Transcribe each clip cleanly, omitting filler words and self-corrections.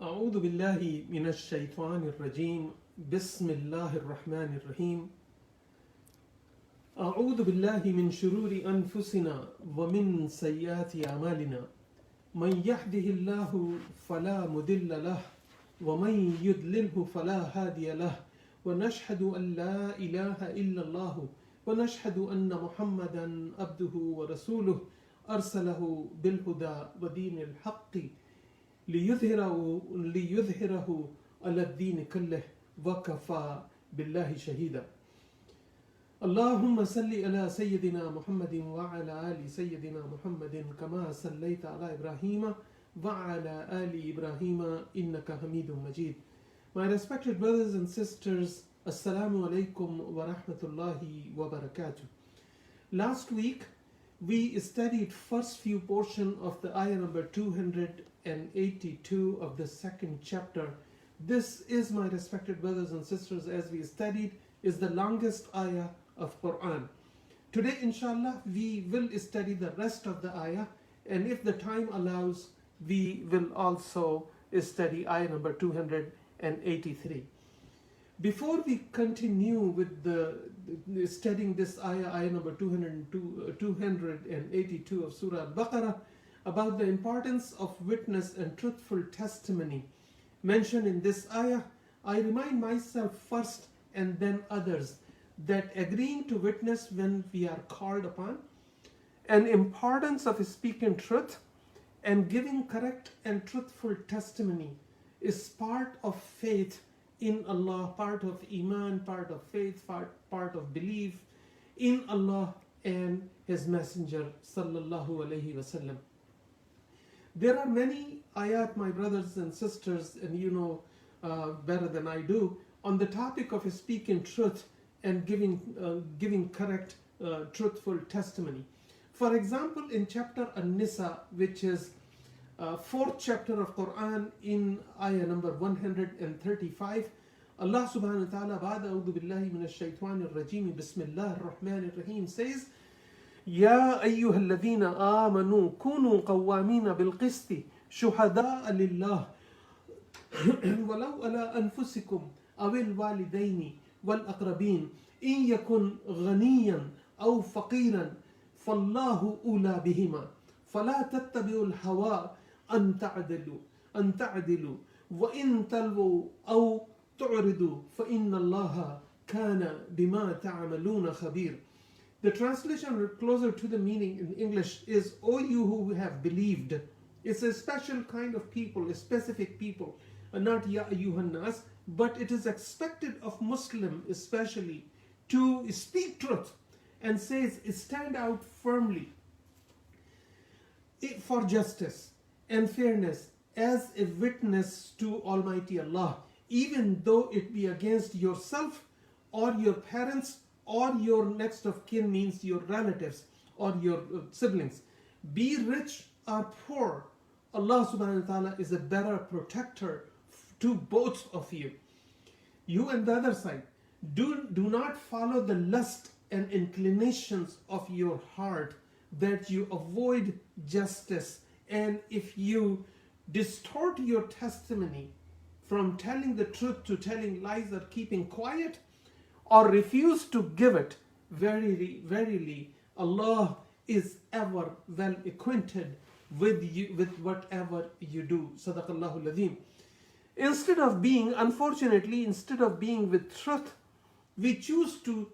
أعوذ بالله من الشيطان الرجيم بسم الله الرحمن الرحيم أعوذ بالله من شرور أنفسنا ومن سيئات أعمالنا من يهده الله فلا مضل له ومن يضلله فلا هادي له ونشهد أن لا إله إلا الله ونشهد أن محمدا عبده ورسوله أرسله بالهدى ودين الحق ليظهره على الدين كله وكفى بالله شهيدا اللهم صل على سيدنا محمد وعلى آل سيدنا محمد كما صليت على إبراهيم وعلى آل إبراهيم إنك حميد مجيد. My respected brothers and sisters, Assalamu alaikum wa rahmatullahi wa barakatuh. Last week we studied first few portion of the ayah number 282 of the second chapter. This is, my respected brothers and sisters, as we studied, is the longest ayah of Quran. Today inshallah we will study the rest of the ayah, and if the time allows we will also study ayah number 283. Before we continue with the studying this ayah number 282 of Surah Al-Baqarah, about the importance of witness and truthful testimony mentioned in this ayah, I remind myself first and then others that agreeing to witness when we are called upon, and importance of speaking truth and giving correct and truthful testimony is part of faith in Allah, part of Iman, part of faith, part of belief in Allah and His Messenger sallallahu alaihi wasallam. There are many ayat, my brothers and sisters, and you know better than I do, on the topic of speaking truth and giving correct, truthful testimony. For example, in chapter An-Nisa, which is fourth chapter of Quran, in ayah number 135, Allah subhanahu wa ta'ala, ba'da a'udhu billahi minash shaitanir rajim, bismillahir rahmanir rahim, says, يا أيها الذين آمنوا كونوا قوامين بالقسط شهداء لله ولو على أنفسكم أو الوالدين والأقربين إن يكن غنيا أو فقيرا فالله أولى بهما فلا تتبعوا الهوى أن تعدلوا وإن تلووا أو تعرضوا فإن الله كان بما تعملون خبير. The translation closer to the meaning in English is, O you who have believed. It's a special kind of people, a specific people, not Ya ayyuhan nas, but it is expected of Muslim especially to speak truth, and says stand out firmly for justice and fairness as a witness to Almighty Allah, even though it be against yourself or your parents or your next of kin, means your relatives or your siblings. Be rich or poor, Allah subhanahu wa ta'ala is a better protector to both of you. You and the other side, do not follow the lust and inclinations of your heart, that you avoid justice, and if you distort your testimony from telling the truth to telling lies or keeping quiet, or refuse to give it, verily Allah is ever well acquainted with you, with whatever you do. Sadaqallahu al-Azim. Unfortunately, instead of being with truth, we choose to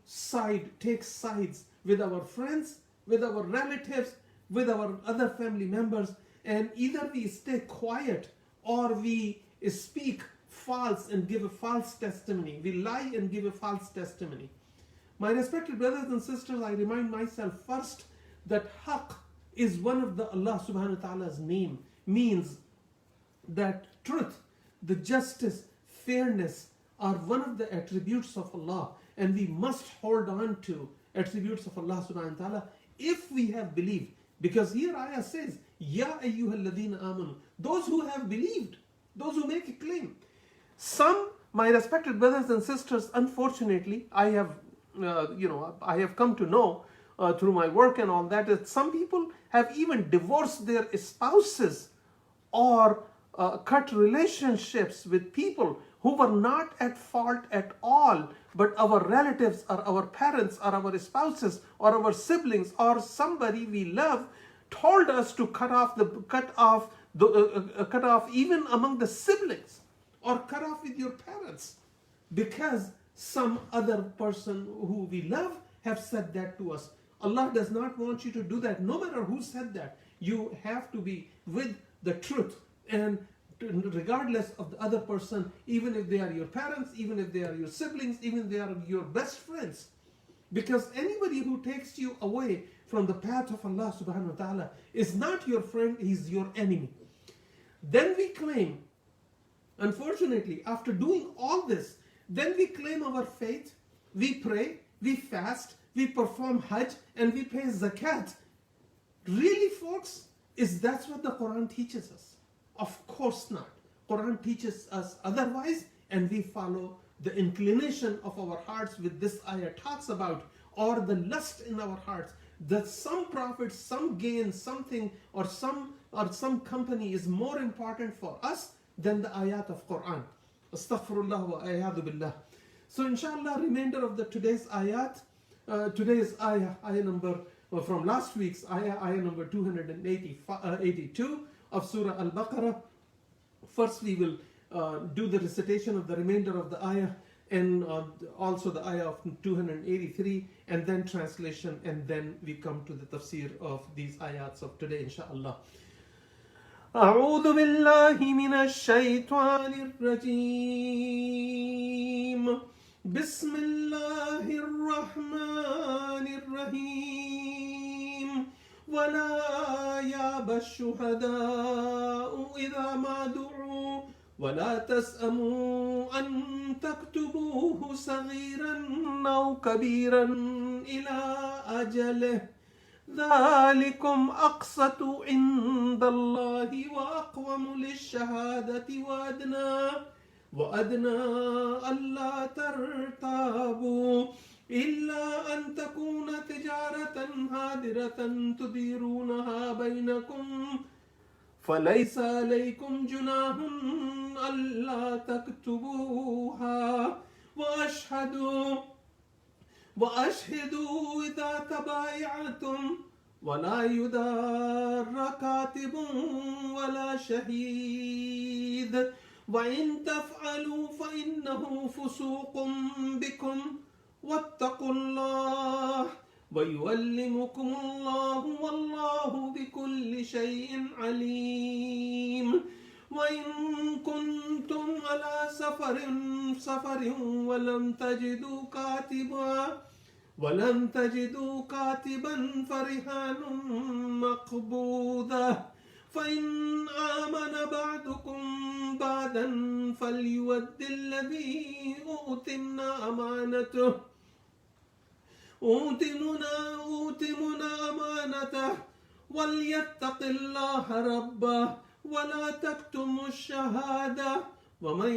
take sides with our friends, with our relatives, with our other family members, and either we stay quiet or we speak false and give a false testimony. We lie and give a false testimony. My respected brothers and sisters, I remind myself first that haqq is one of the Allah subhanahu wa ta'ala's name, means that truth, the justice, fairness are one of the attributes of Allah, and we must hold on to attributes of Allah subhanahu wa ta'ala if we have believed. Because here ayah says, Ya ayyuhalladhina amanu, those who have believed, those who make a claim. Some, my respected brothers and sisters, unfortunately, I have come to know through my work and all that some people have even divorced their spouses or cut relationships with people who were not at fault at all, but our relatives or our parents or our spouses or our siblings or somebody we love told us to cut off even among the siblings, or cut off with your parents because some other person who we love have said that to us. Allah does not want you to do that, no matter who said that. You have to be with the truth, and regardless of the other person, even if they are your parents, even if they are your siblings, even if they are your best friends. Because anybody who takes you away from the path of Allah subhanahu wa ta'ala is not your friend, he's your enemy. Then we claim, unfortunately, after doing all this, then we claim our faith, we pray, we fast, we perform Hajj, and we pay zakat. Really, folks, is that what the Quran teaches us? Of course not. Quran teaches us otherwise, and we follow the inclination of our hearts, with this ayah talks about, or the lust in our hearts, that some profit, some gain, something, or some company is more important for us than the ayat of Quran. Astaghfirullah wa ayadu billah. So inshallah, remainder of today's ayat, today's ayah number, from last week's ayah number 282 of Surah Al-Baqarah. First we will do the recitation of the remainder of the ayah, and also the ayah of 283, and then translation, and then we come to the tafsir of these ayats of today, inshallah. أعوذ بالله من الشيطان الرجيم بسم الله الرحمن الرحيم ولا يأبى الشهداء إذا ما دعوا ولا تسأموا أن تكتبوه صغيرا أو كبيرا إلى أجله ذلكم أقسط عند الله وأقوم للشهادة وأدنى ألا ترتابوا إلا أن تكون تجارة هادرة تديرونها بينكم فليس عليكم جناح ألا تكتبوها وأشهدوا إذا تبايعتم ولا يضار كاتب ولا شهيد وإن تفعلوا فإنه فسوق بكم واتقوا الله ويعلمكم الله والله بكل شيء عليم وإن كنتم على سفر ولم تجدوا كاتبا فرهان مقبوضة فإن آمن بعضكم بعضا فليؤد الذي أؤتمنا أمانته وليتق الله ربه ولا تكتموا الشهادة ومن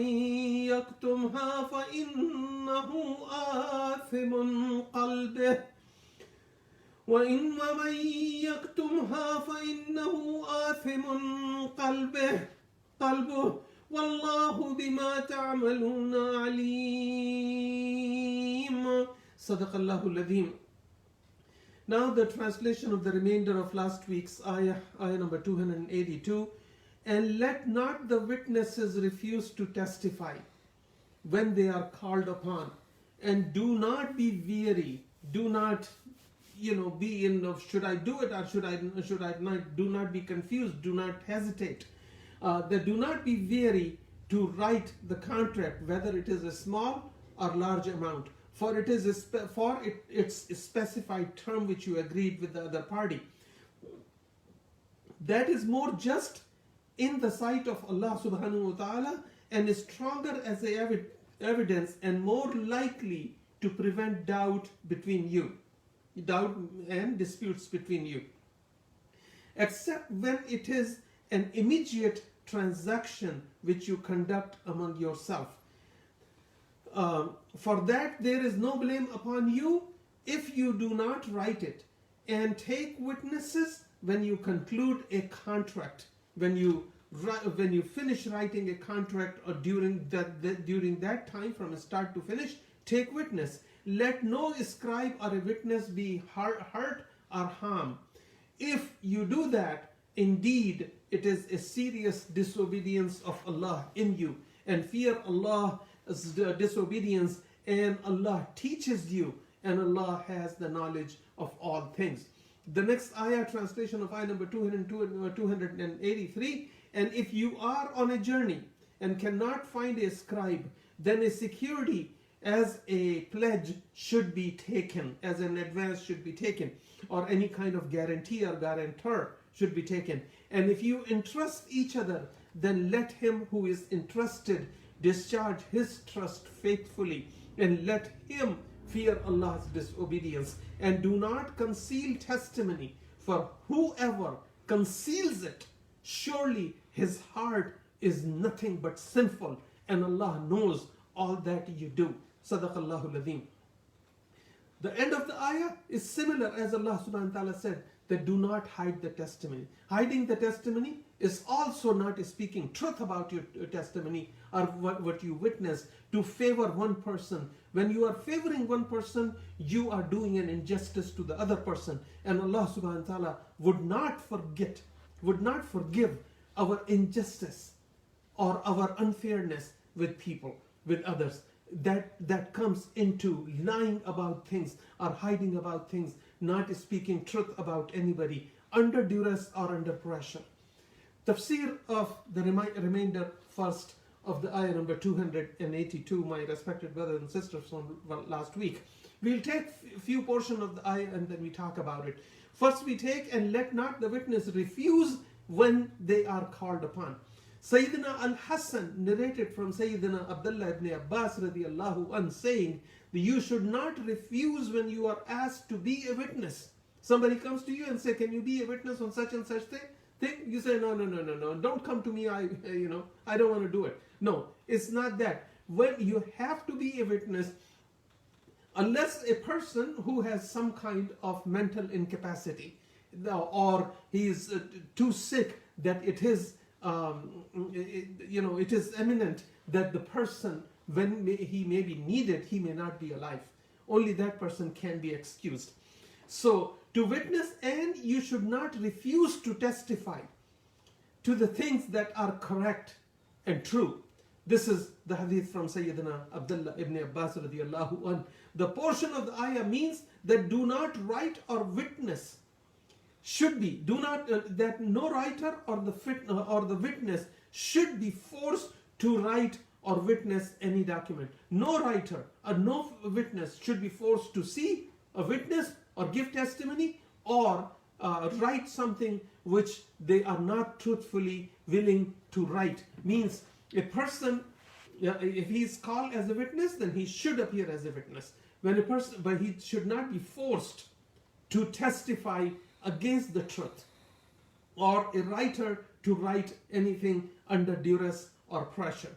يكتمها فإنه آثم قلبه ومن يكتمها فإنه آثم قلبه والله بما تعملون عليم. صدق الله العظيم. Now the translation of the remainder of last week's ayah number 282. And let not the witnesses refuse to testify when they are called upon, and do not be weary, do not be in should I do it or should I not, do not be confused, do not hesitate, do not be weary to write the contract, whether it is a small or large amount, for it is its specified term which you agreed with the other party. That is more just in the sight of Allah subhanahu wa ta'ala, and is stronger as a evidence and more likely to prevent doubt and disputes between you, except when it is an immediate transaction which you conduct among yourself. For that there is no blame upon you if you do not write it, and take witnesses when you conclude a contract, when you when you finish writing a contract, or during that time from start to finish, take witness. Let no scribe or a witness be hurt or harmed. If you do that, indeed it is a serious disobedience of Allah in you, and fear Allah's disobedience, and Allah teaches you, and Allah has the knowledge of all things. The next ayah, translation of ayah number 283, and if you are on a journey and cannot find a scribe, then a security as a pledge should be taken, as an advance should be taken, or any kind of guarantee or guarantor should be taken. And if you entrust each other, then let him who is entrusted discharge his trust faithfully, and let him fear Allah's disobedience. And do not conceal testimony, for whoever conceals it, surely his heart is nothing but sinful, and Allah knows all that you do. Sadaqallahu al-Azim. The end of the ayah is similar, as Allah subhanahu wa ta'ala said, that do not hide the testimony. Hiding the testimony is also not speaking truth about your testimony or what you witness to favor one person. When you are favoring one person, you are doing an injustice to the other person. And Allah subhanahu wa ta'ala would not forgive our injustice or our unfairness with people, with others. That comes into lying about things or hiding about things, not speaking truth about anybody, under duress or under pressure. Tafsir of the remainder first of the ayah number 282, my respected brothers and sisters from last week. We'll take a few portions of the ayah and then we talk about it. First we take, and let not the witness refuse when they are called upon. Sayyidina Al-Hassan narrated from Sayyidina Abdullah ibn Abbas radiallahu anh saying that you should not refuse when you are asked to be a witness. Somebody comes to you and say, can you be a witness on such and such thing? You say, no, don't come to me, I don't want to do it. No, it's not that. When you have to be a witness, unless a person who has some kind of mental incapacity, or he is too sick that it is it is eminent that the person, when he may be needed, he may not be alive. Only that person can be excused. So to witness, and you should not refuse to testify to the things that are correct and true. This is the hadith from Sayyidina Abdullah ibn Abbas radiallahu anh. The portion of the ayah means that do not write or witness. Should be, do not, that no writer or the witness should be forced to write or witness any document. No writer or no witness should be forced to see a witness or give testimony or write something which they are not truthfully willing to write. Means a person, if he is called as a witness, then he should appear as a witness. But he should not be forced to testify against the truth, or a writer to write anything under duress or pressure.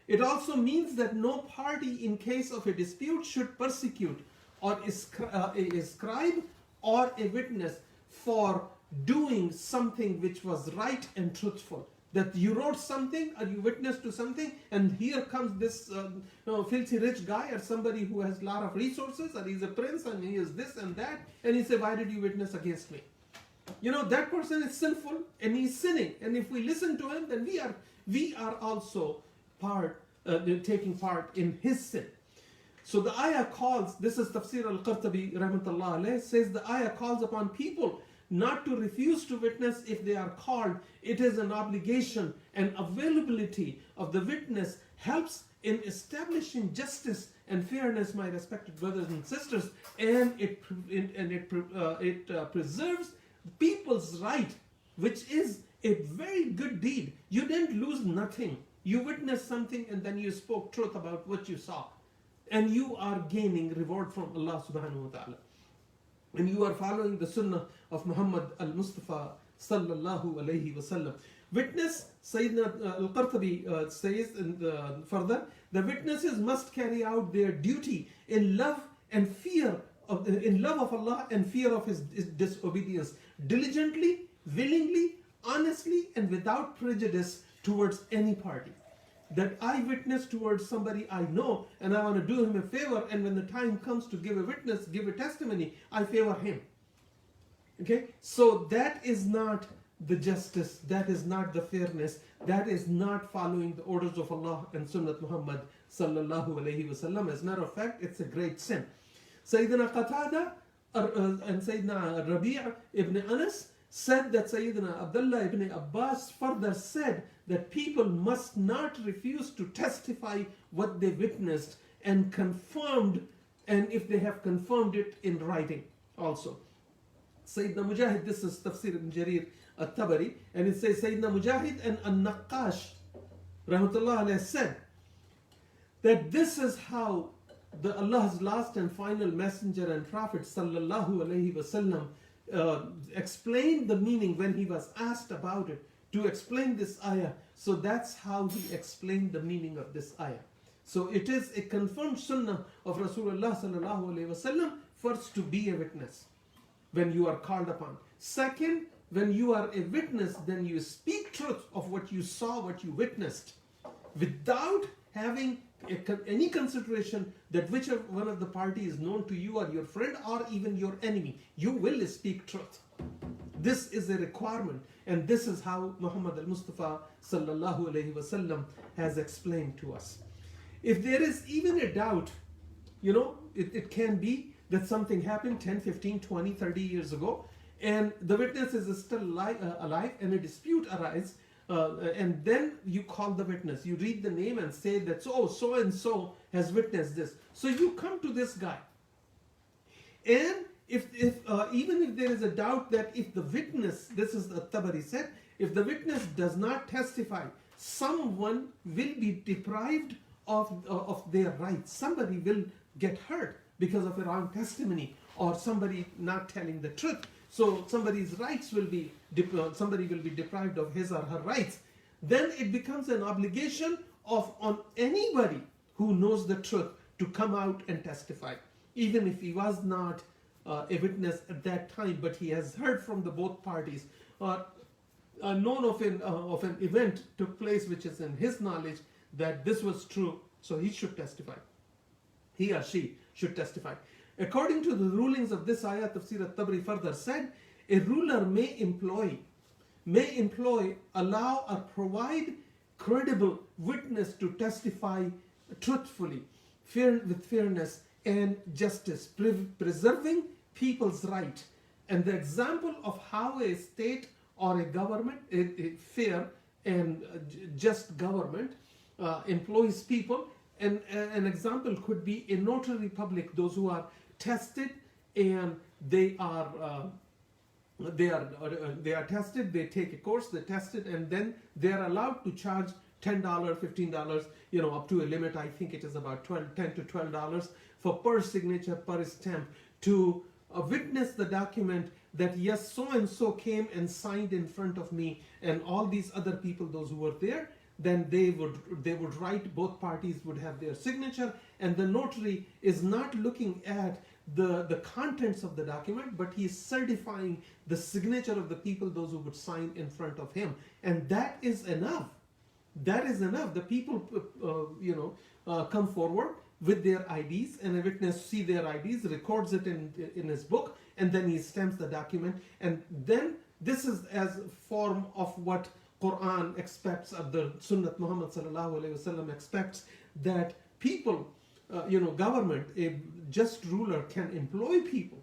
It also means that no party in case of a dispute should persecute or a scribe or a witness for doing something which was right and truthful. That you wrote something or you witnessed to something, and here comes this filthy rich guy or somebody who has a lot of resources, or he's a prince and he is this and that, and he says, why did you witness against me? That person is sinful and he's sinning, and if we listen to him, then we are also taking part in his sin. So the ayah calls, this is Tafsir Al-Qur'an rahmatullah alayh, says the ayah calls upon people not to refuse to witness if they are called. It is an obligation, and availability of the witness helps in establishing justice and fairness, my respected brothers and sisters, and it preserves people's right, which is a very good deed. You didn't lose nothing. You witnessed something and then you spoke truth about what you saw, and you are gaining reward from Allah subhanahu wa ta'ala. And you are following the sunnah of Muhammad al-Mustafa sallallahu alayhi wasallam. Witness, Sayyidina Al-Qur'an says further, the witnesses must carry out their duty in love of Allah and fear of His disobedience, diligently, willingly, honestly and without prejudice towards any party. That I witness towards somebody I know and I want to do him a favor, and when the time comes to give a witness, give a testimony, I favor him. Okay, so that is not the justice, that is not the fairness, that is not following the orders of Allah and Sunnat Muhammad sallallahu alayhi wasallam. As a matter of fact, it's a great sin. Sayyidina Qatada and Sayyidina Rabi' ibn Anas said that Sayyidina Abdullah ibn Abbas further said that people must not refuse to testify what they witnessed and confirmed, and if they have confirmed it in writing also. Sayyidina Mujahid, this is Tafsir ibn Jarir al-Tabari, and it says Sayyidina Mujahid and An-Naqash rahmatullah alayhi said that this is how the Allah's last and final messenger and prophet sallallahu alayhi wasallam explained the meaning when he was asked about it, to explain this ayah. So that's how he explained the meaning of this ayah. So it is a confirmed sunnah of Rasulullah sallallahu alayhi wasallam, first to be a witness when you are called upon. Second, when you are a witness, then you speak truth of what you saw, what you witnessed, without having any consideration that which one of the party is known to you or your friend or even your enemy. You will speak truth. This is a requirement, and this is how Muhammad al-Mustafa sallallahu alayhi wasallam has explained to us. If there is even a doubt, it can be that something happened 10, 15, 20, 30 years ago, and the witness is still alive, and a dispute arises, and then you call the witness. You read the name and say that so and so has witnessed this. So you come to this guy, and even if there is a doubt that if the witness, this is the Tabari said, if the witness does not testify, someone will be deprived of their rights. Somebody will get hurt because of a wrong testimony, or somebody not telling the truth. So somebody's rights will be, somebody will be deprived of his or her rights. Then it becomes an obligation on anybody who knows the truth to come out and testify, even if he was not a witness at that time, but he has heard from the both parties, or known of an event took place which is in his knowledge that this was true, so he should testify. He or she should testify. According to the rulings of this ayah, Tafsir al-Tabari further said, a ruler may employ, allow or provide credible witness to testify truthfully, with fairness and justice, preserving people's right. And the example of how a state or a government, a fair and just government, employs people, and an example could be a notary public, those who are tested and they are tested, they take a course, they're tested, and then they're allowed to charge $10, $15, up to a limit. I think it is about $10 to $12 for per signature, per stamp, to witness the document that yes, so and so came and signed in front of me, and all these other people, those who were there, then they would write, both parties would have their signature, and the notary is not looking at the contents of the document, but he is certifying the signature of the people, those who would sign in front of him, and that is enough. That is enough. The people, come forward with their IDs, and a witness see their IDs, records it in his book, and then he stamps the document, and then this is as a form of what Quran expects, of the Sunnat Muhammad sallallahu alaihi wasallam expects, that people, government, a just ruler can employ people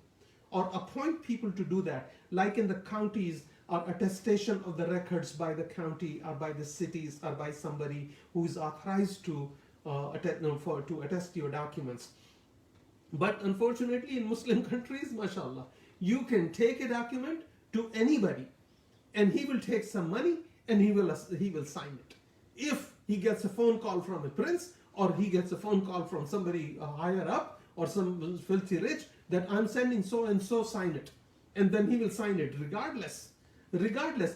or appoint people to do that, like in the counties, or attestation of the records by the county or by the cities or by somebody who is authorized to attest your documents. But unfortunately, in Muslim countries, mashallah, you can take a document to anybody, and he will take some money and he will sign it. If he gets a phone call from a prince, or he gets a phone call from somebody higher up, or some filthy rich, that I'm sending so and so, sign it, and then he will sign it regardless,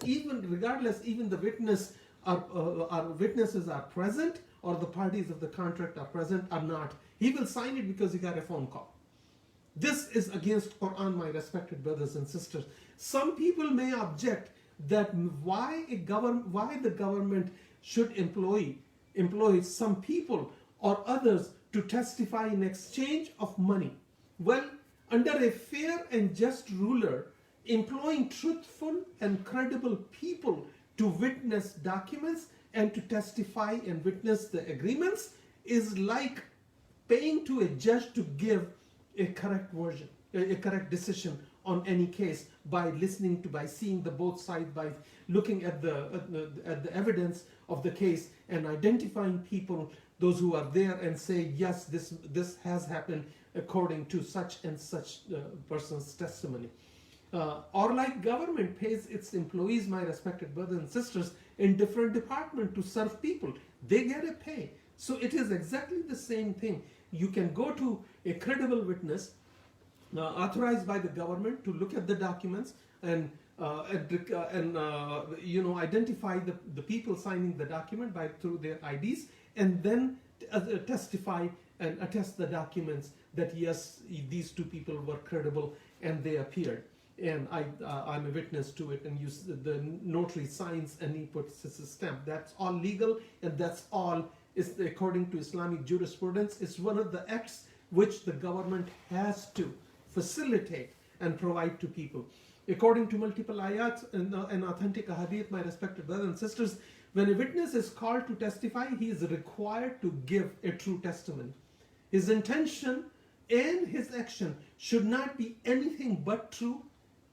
even the witness our witnesses are present, or the parties of the contract are present or not, he will sign it because he got a phone call. This is against Quran, my respected brothers and sisters. Some people may object that why the government should employ some people or others to testify in exchange of money. Well, under a fair and just ruler, employing truthful and credible people to witness documents and to testify and witness the agreements is like paying to a judge to give a correct version, a correct decision on any case by seeing the both sides, by looking at the evidence of the case and identifying people, those who are there, and say, yes, this has happened according to such and such person's testimony. Or like government pays its employees, my respected brothers and sisters, in different departments to serve people. They get a pay. So it is exactly the same thing. You can go to a credible witness authorized by the government to look at the documents and identify the people signing the document through their IDs, and then testify and attest the documents that yes, these two people were credible and they appeared, and I'm a witness to it, and the notary signs and he puts his stamp. That's all legal, and that's all is according to Islamic jurisprudence. It's one of the acts which the government has to facilitate and provide to people. According to multiple ayat and authentic hadith, my respected brothers and sisters, when a witness is called to testify, he is required to give a true testimony. His intention and his action should not be anything but true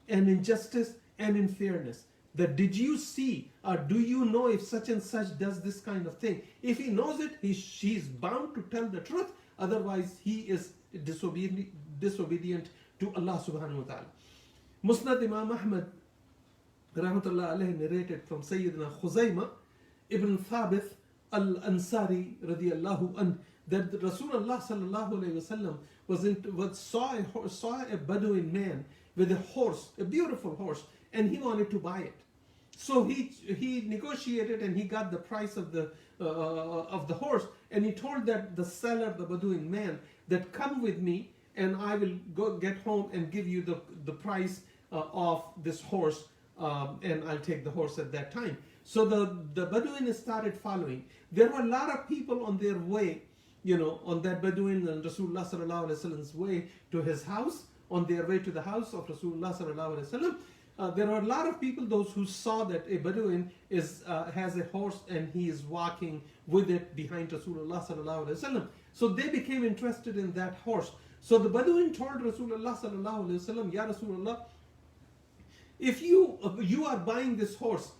and in justice and in fairness. That did you see or do you know if such and such does this kind of thing? If he knows it, she is bound to tell the truth. Otherwise, he is disobedient to Allah subhanahu wa ta'ala. Musnad Imam Ahmad rahmatullah alayhi narrated from Sayyidina Khuzaymah ibn Thabit al-Ansari radiyallahu anh that Rasulullah sallallahu alayhi wasallam saw a Bedouin man with a horse, a beautiful horse, and he wanted to buy it. So he negotiated and he got the price of the horse, and he told that the seller, the Bedouin man, that come with me and I will go get home and give you the price of this horse, and I'll take the horse at that time. So the Bedouin started following. There were a lot of people on their way, on that Bedouin and Rasulullah sallallahu alaihi wasallam's way to his house, on their way to the house of Rasulullah sallallahu alaihi wasallam. There were a lot of people, those who saw that a Bedouin has a horse and he is walking with it behind Rasulullah sallallahu alaihi wasallam. So they became interested in that horse. So the Bedouin told Rasulullah sallallahu alaihi wasallam, Ya Rasulullah, if you are buying this horse,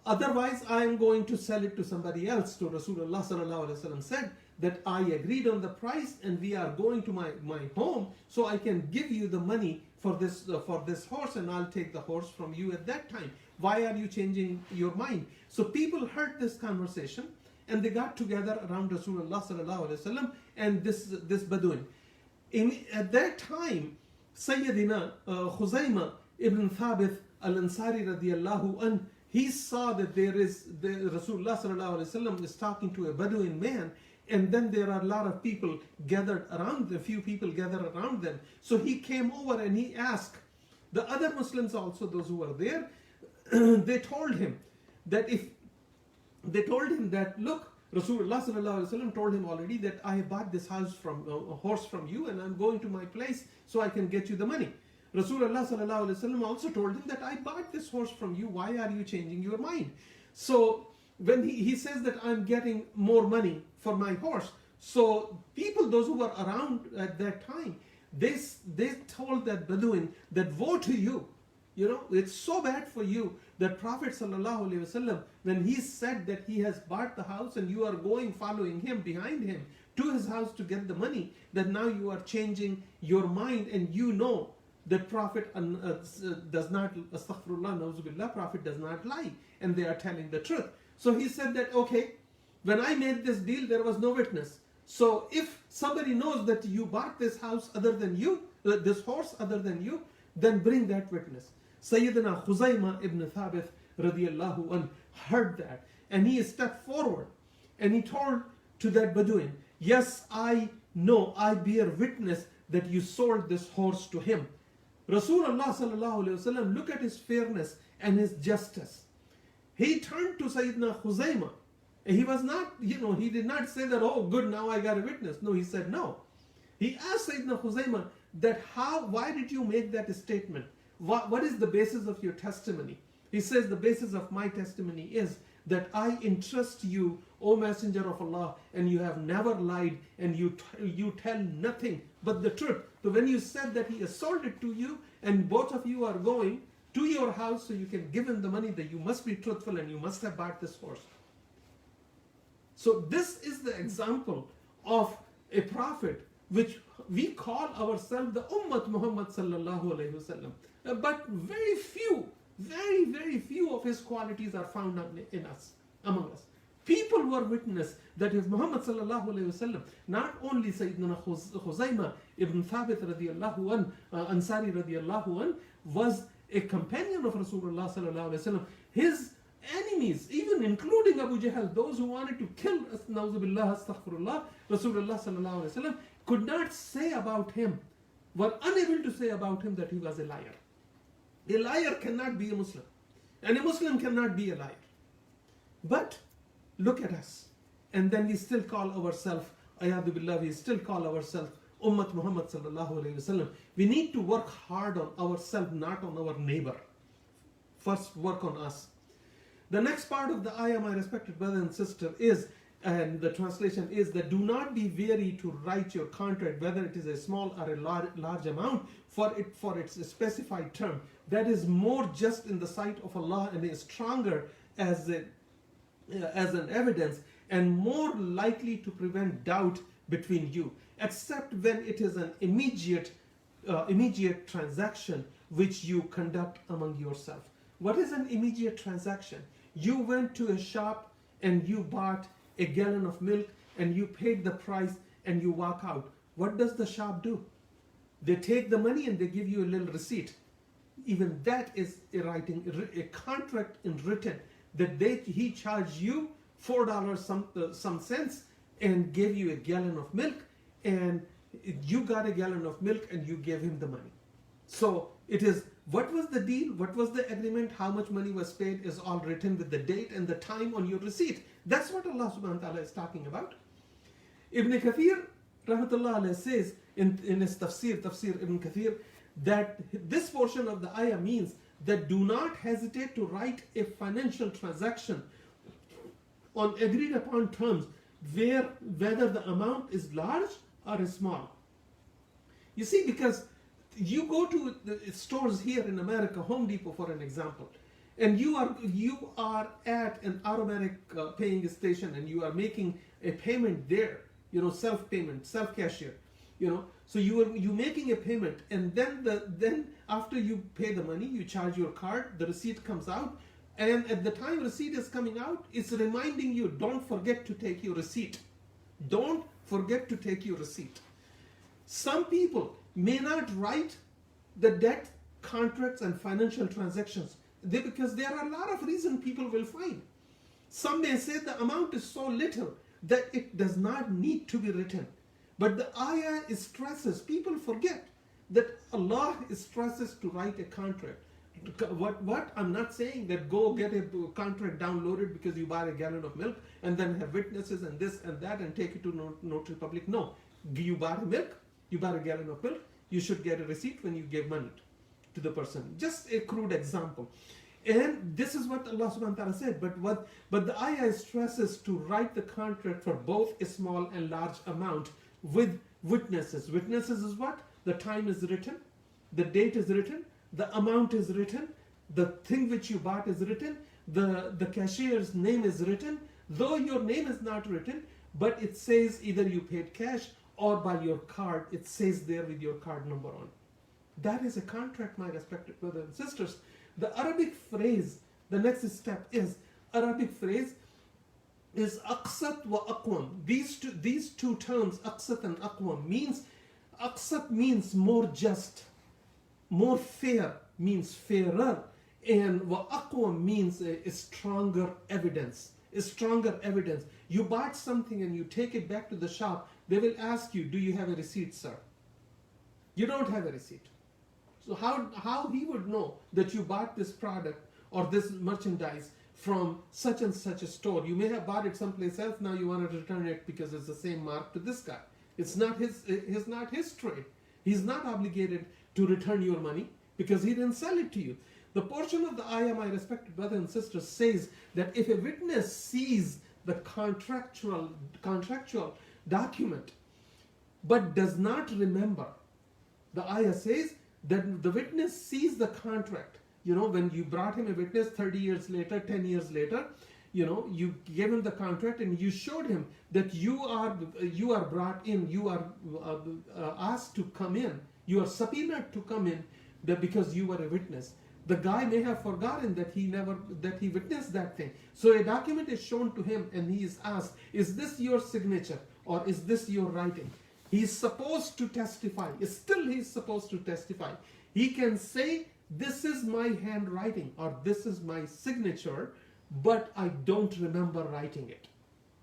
otherwise I am going to sell it to somebody else. So Rasulullah sallallahu alaihi wasallam said that I agreed on the price and we are going to my home, so I can give you the money for this horse, and I'll take the horse from you at that time. Why are you changing your mind? So people heard this conversation and they got together around Rasulullah sallallahu alaihi wasallam and this Bedouin. At that time, Sayyidina Khuzaymah ibn Thabit al-Ansari radiyallahu anh, he saw that Rasulullah sallallahu alaihi wasallam is talking to a Bedouin man, and then there are a lot of people gathered around, a few people gathered around them. So he came over and he asked the other Muslims also, those who were there, they told him that look, Rasulullah sallallahu alaihi wasallam told him already that I have bought this horse from you, and I'm going to my place so I can get you the money. Rasulullah sallallahu alaihi wasallam also told him that I bought this horse from you. Why are you changing your mind? So when he says that I'm getting more money for my horse, so people, those who were around at that time, they told that Bedouin that woe to you. It's so bad for you that Prophet sallallahu alaihi wasallam, when he said that he has bought the house and you are following him behind him to his house to get the money, that now you are changing your mind, and that Prophet does not, astaghfirullah, nauzubillah, Prophet does not lie, and they are telling the truth. So he said that, okay, when I made this deal, there was no witness. So if somebody knows that you bought this house other than you, this horse other than you, then bring that witness. Sayyidina Khuzaymah ibn Thabit radiyallahu anh heard that, and he stepped forward and he told to that Bedouin, yes, I know, I bear witness that you sold this horse to him. Rasulullah sallallahu alaihi wasallam, look at his fairness and his justice. He turned to Sayyidina Khuzaymah. He was not, he did not say that, oh, good, now I got a witness. No, he said no. He asked Sayyidina Khuzaymah that why did you make that statement? What is the basis of your testimony? He says the basis of my testimony is that I entrust you, O Messenger of Allah, and you have never lied, and you tell nothing but the truth. So when you said that he assaulted to you, and both of you are going to your house so you can give him the money, that you must be truthful and you must have bought this horse. So this is the example of a prophet which we call ourselves the Ummat Muhammad sallallahu alaihi wasallam. But very few of his qualities are found in us, among us. People were witness that if Muhammad sallallahu alaihi wasallam, not only Sayyidina Khuzaymah ibn Thabit radiyallahu an, Ansari radiyallahu an, was a companion of Rasulullah sallallahu alaihi wasallam, his enemies, even including Abu Jahl, those who wanted to kill Na'uzubillah, astaghfirullah, Rasulullah sallallahu alaihi wasallam, could not say about him, were unable to say about him that he was a liar. A liar cannot be a Muslim, and a Muslim cannot be a liar. But look at us, and then we still call ourselves, ayadu billah, we still call ourselves Ummat Muhammad sallallahu alaihi wasallam. We need to work hard on ourselves, not on our neighbor. First, work on us. The next part of the ayah, my respected brother and sister, is, and the translation is, that do not be weary to write your contract, whether it is a small or a large amount, for its specified term. That is more just in the sight of Allah and is stronger as an evidence, and more likely to prevent doubt between you, except when it is an immediate transaction which you conduct among yourself. What is an immediate transaction? You went to a shop and you bought a gallon of milk and you paid the price and you walk out. What does the shop do? They take the money and they give you a little receipt. Even that is a contract in written, that he charged you $4 some cents and gave you a gallon of milk, and you got a gallon of milk and you gave him the money. So it is, what was the deal, what was the agreement, how much money was paid, is all written with the date and the time on your receipt. That's what Allah subhanahu wa ta'ala is talking about. Ibn Kathir rahmatullah alayhi says in his Tafsir Ibn Kathir, that this portion of the ayah means that do not hesitate to write a financial transaction on agreed upon terms, whether the amount is large or small. You see, because you go to the stores here in America, Home Depot for an example, and you are at an automatic paying station and you are making a payment there, self-payment, self-cashier, so you making a payment, and then after you pay the money, you charge your card, the receipt comes out, and at the time receipt is coming out, it's reminding you, don't forget to take your receipt. Don't forget to take your receipt. Some people may not write the debt contracts and financial transactions because there are a lot of reasons people will find. Some may say the amount is so little that it does not need to be written. But the ayah stresses, people forget that Allah stresses to write a contract. What? I'm not saying that go get a contract downloaded because you buy a gallon of milk and then have witnesses and this and that and take it to notary public. No. You bought milk, you bought a gallon of milk, you should get a receipt when you give money to the person. Just a crude example. And this is what Allah subhanahu wa ta'ala said. But the ayah stresses to write the contract for both a small and large amount with witnesses. Witnesses is what? The time is written, the date is written, the amount is written, the thing which you bought is written, the cashier's name is written, though your name is not written, but it says either you paid cash or by your card, it says there with your card number on. That is a contract, my respected brothers and sisters. The Arabic phrase, the next step is, Arabic phrase is aqsat wa aqwam. These two terms, aqsat and aqwam, aqsat means more just, more fair means fairer, and wa aqwam means a stronger evidence. A stronger evidence. You bought something and you take it back to the shop, they will ask you, do you have a receipt, sir? You don't have a receipt. So how he would know that you bought this product or this merchandise from such and such a store. You may have bought it someplace else, now you want to return it because it's the same mark to this guy. It's not his trade. He's not obligated to return your money because he didn't sell it to you. The portion of the ayah, my respected brothers and sisters, says that if a witness sees the contractual document but does not remember, the ayah says that the witness sees the contract. When you brought him a witness 30 years later, 10 years later, you gave him the contract and you showed him that you are brought in, you are asked to come in, you are subpoenaed to come in because you were a witness. The guy may have forgotten that he witnessed that thing. So a document is shown to him and he is asked, is this your signature or is this your writing? He is supposed to testify. Still he is supposed to testify. He can say, this is my handwriting or this is my signature, but I don't remember writing it.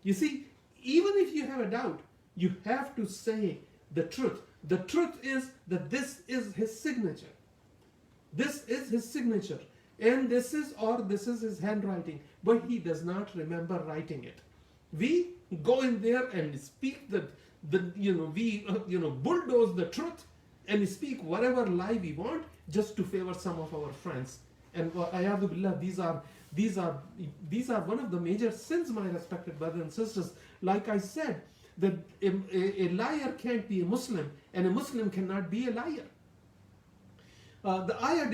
You see, even if you have a doubt, you have to say the truth. The truth is that this is his signature. This is his signature, and this is his handwriting, but he does not remember writing it. We go in there and speak we bulldoze the truth and speak whatever lie we want just to favor some of our friends. And Ayah billah, these are one of the major sins, my respected brothers and sisters. Like I said, that a liar can't be a Muslim, and a Muslim cannot be a liar. The ayah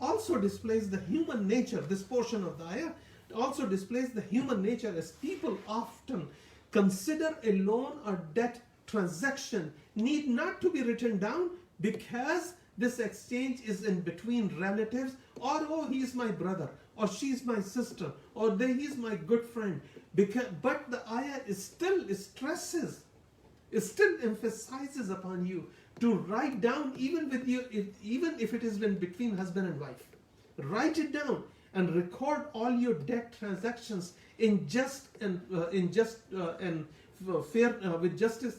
also displays the human nature. This portion of the ayah also displays the human nature, as people often consider a loan or debt transaction need not to be written down because this exchange is in between relatives, or he is my brother, or she's my sister, or he's my good friend. But the ayah still emphasizes upon you to write down, even if it is between husband and wife. Write it down and record all your debt transactions with justice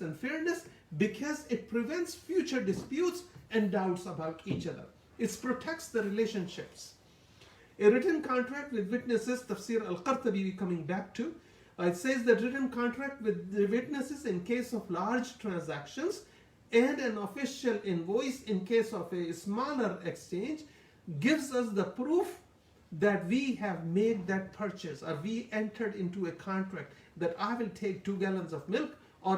and fairness, because it prevents future disputes and doubts about each other. It protects the relationships. A written contract with witnesses, Tafsir Al-Qur'an coming back to, it says that written contract with the witnesses in case of large transactions and an official invoice in case of a smaller exchange gives us the proof that we have made that purchase, or we entered into a contract that I will take 2 gallons of milk or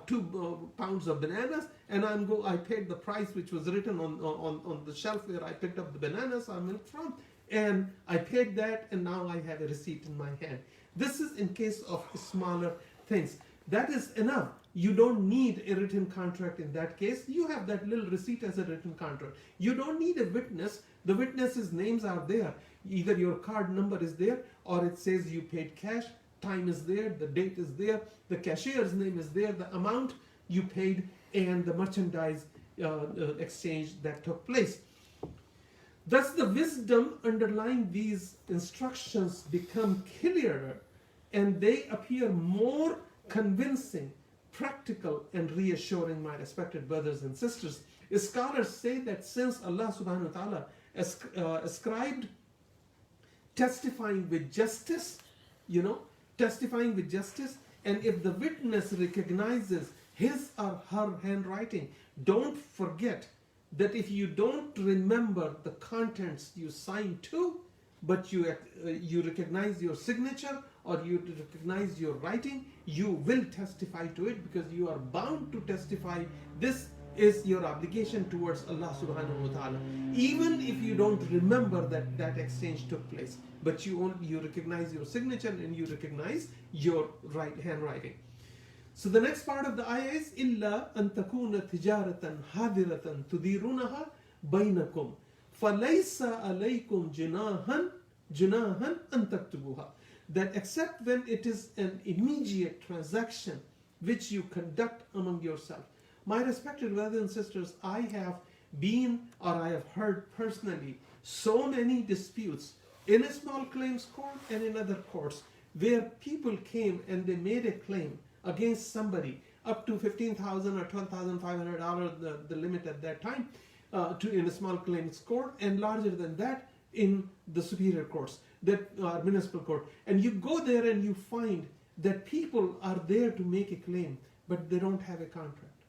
2 pounds of bananas, and I paid the price which was written on the shelf where I picked up the bananas or milk from, and I paid that, and now I have a receipt in my hand. This is in case of smaller things. That is enough. You don't need a written contract in that case. You have that little receipt as a written contract. You don't need a witness. The witnesses' names are there. Either your card number is there, or it says you paid cash, time is there, the date is there, the cashier's name is there, the amount you paid, and the merchandise exchange that took place. Thus the wisdom underlying these instructions become clearer, and they appear more convincing, practical, and reassuring, my respected brothers and sisters. Scholars say that since Allah subhanahu wa ta'ala ascribed testifying with justice, and if the witness recognizes his or her handwriting, don't forget that if you don't remember the contents you signed to, but you recognize your signature or you recognize your writing, you will testify to it, because you are bound to testify. This is your obligation towards Allah subhanahu wa ta'ala. Even if you don't remember that exchange took place, but you recognize your signature and you recognize your handwriting. So the next part of the ayah is إِلَّا أَن تَكُونَ تِجَارَةً حَاضِرَةً تُدِيرُونَهَا بَيْنَكُمْ فَلَيْسَ عَلَيْكُمْ جُنَاحًا أَن تَكْتُبُوهَا. That except when it is an immediate transaction which you conduct among yourself. My respected brothers and sisters, I have heard personally so many disputes in a small claims court and in other courts where people came and they made a claim against somebody up to $15,000 or $12,500, the limit at that time, in a small claims court, and larger than that, in the superior courts, that municipal court, and you go there and you find that people are there to make a claim, but they don't have a contract,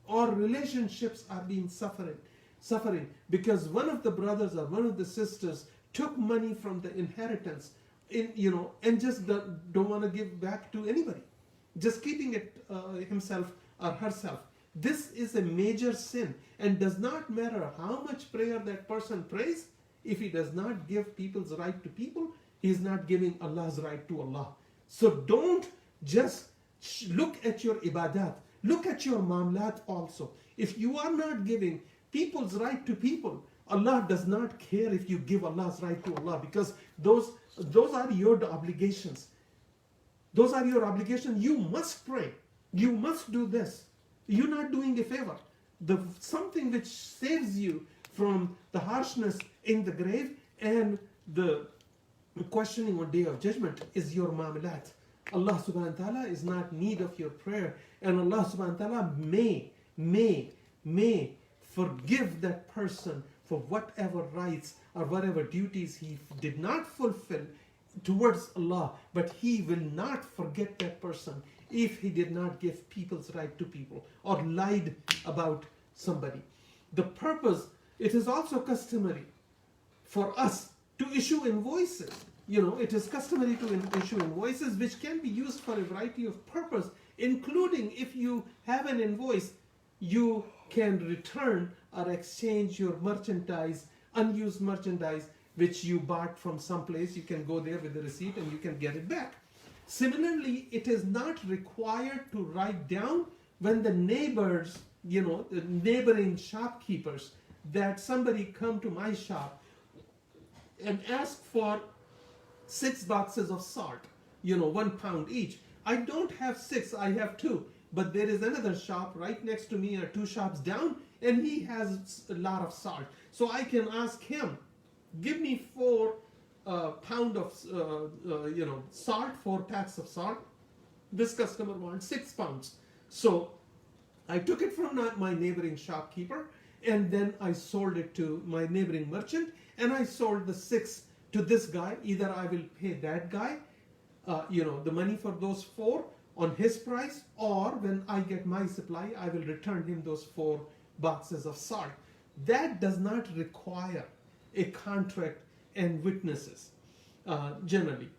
or relationships are being suffering because one of the brothers or one of the sisters took money from the inheritance and just don't want to give back to anybody, just keeping it himself or herself. This is a major sin, and does not matter how much prayer that person prays. If he does not give people's right to people, he is not giving Allah's right to Allah. So don't just look at your ibadat, look at your mamlat also. If you are not giving people's right to people, Allah does not care if you give Allah's right to Allah, because those are your obligations. Those are your obligations. You must pray. You must do this. You're not doing a favor. Something which saves you from the harshness in the grave and the questioning on Day of Judgment is your ma'amalat. Allah subhanahu wa ta'ala is not in need of your prayer, and Allah subhanahu wa ta'ala may forgive that person for whatever rights or whatever duties he did not fulfill towards Allah, but He will not forget that person if he did not give people's right to people or lied about somebody. The purpose, it is also customary for us to issue invoices. It is customary to issue invoices which can be used for a variety of purpose, including if you have an invoice, you can return or exchange your merchandise, unused merchandise, which you bought from someplace. You can go there with the receipt and you can get it back. Similarly, it is not required to write down when the neighbors, the neighboring shopkeepers, that somebody come to my shop and ask for 6 boxes of salt, 1 pound each. I don't have 6, I have 2. But there is another shop right next to me or 2 shops down, and he has a lot of salt. So I can ask him, give me 4 pound of salt, 4 packs of salt. This customer wants 6 pounds. So I took it from my neighboring shopkeeper, and then I sold it to my neighboring merchant, and I sold the 6 to this guy. Either I will pay that guy the money for those 4 on his price, or when I get my supply, I will return him those 4 boxes of salt. That does not require a contract and witnesses. Generally,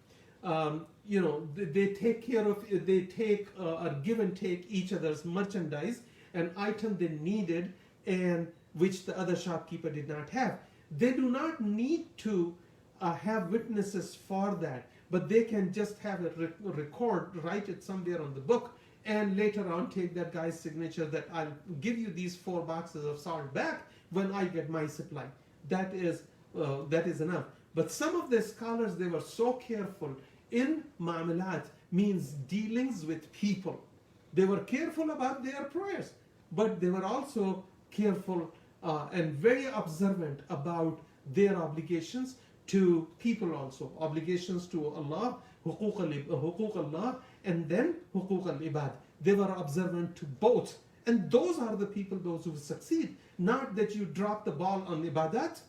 they take care of, they take or give and take each other's merchandise, an item they needed and which the other shopkeeper did not have. They do not need to have witnesses for that, but they can just have a record, write it somewhere on the book, and later on take that guy's signature that I'll give you these 4 boxes of salt back when I get my supply. That is enough. But some of the scholars, they were so careful in ma'amalat, means dealings with people. They were careful about their prayers, but they were also careful and very observant about their obligations to people also. Obligations to Allah, huquq Allah, and then huquq al-ibad. They were observant to both. And those are the people, those who succeed. Not that you drop the ball on ibadat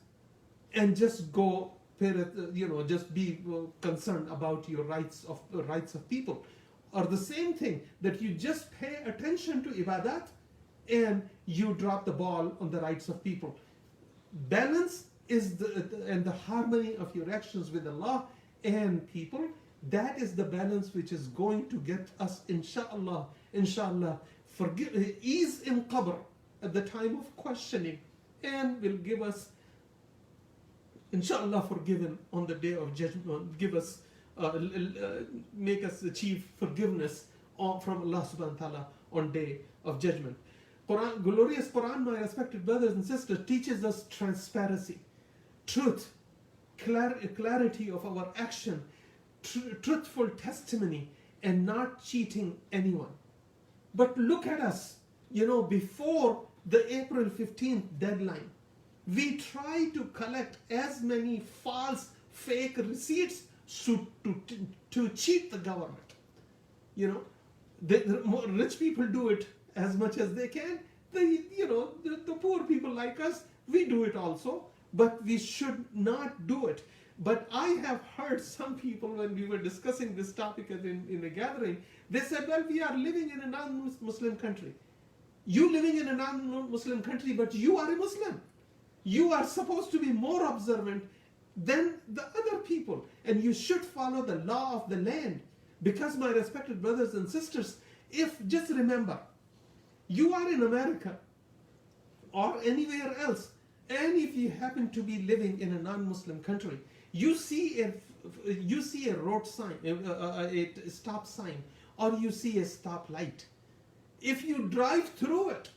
and just go, just be concerned about your rights of people. Or the same thing, that you just pay attention to ibadat and you drop the ball on the rights of people. Balance is the harmony of your actions with Allah and people. That is the balance which is going to get us, inshallah, ease in qabr at the time of questioning, and will give us, inshallah, forgiven on the day of judgment. Give us, make us achieve forgiveness from Allah subhanahu wa ta'ala on day of judgment. Quran, glorious Quran, my respected brothers and sisters, teaches us transparency, truth, clarity of our action, truthful testimony, and not cheating anyone. But look at us, before the April 15th deadline, we try to collect as many false, fake receipts to cheat the government. The rich people do it as much as they can. The poor people like us, we do it also. but we should not do it. But I have heard some people, when we were discussing this topic in a gathering, they said, well, we are living in a non-Muslim country. You living in a non-Muslim country, but you are a Muslim. You are supposed to be more observant than the other people, and you should follow the law of the land. Because, my respected brothers and sisters, just remember, you are in America or anywhere else, and if you happen to be living in a non-Muslim country, you see a road sign, a stop sign, or you see a stop light. If you drive through it,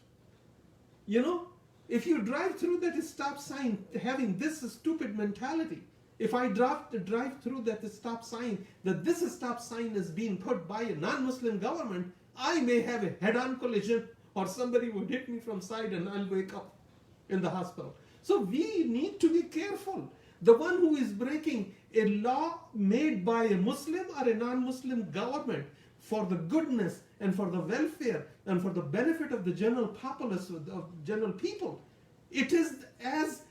if you drive through that stop sign having this stupid mentality, if I drive through that stop sign, that this stop sign is being put by a non-Muslim government, I may have a head-on collision, or somebody would hit me from side and I'll wake up in the hospital. So we need to be careful. The one who is breaking a law made by a Muslim or a non-Muslim government for the goodness and for the welfare and for the benefit of the general populace, of general people, it is as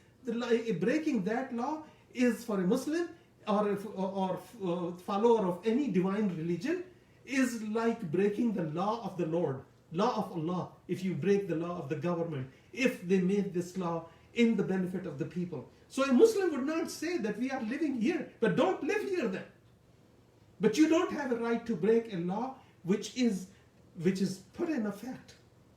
breaking that law is for a Muslim or follower of any divine religion, is like breaking the law of the Lord, law of Allah. If you break the law of the government, if they made this law in the benefit of the people. So a Muslim would not say that we are living here, but don't live here then. But you don't have a right to break a law which is put in effect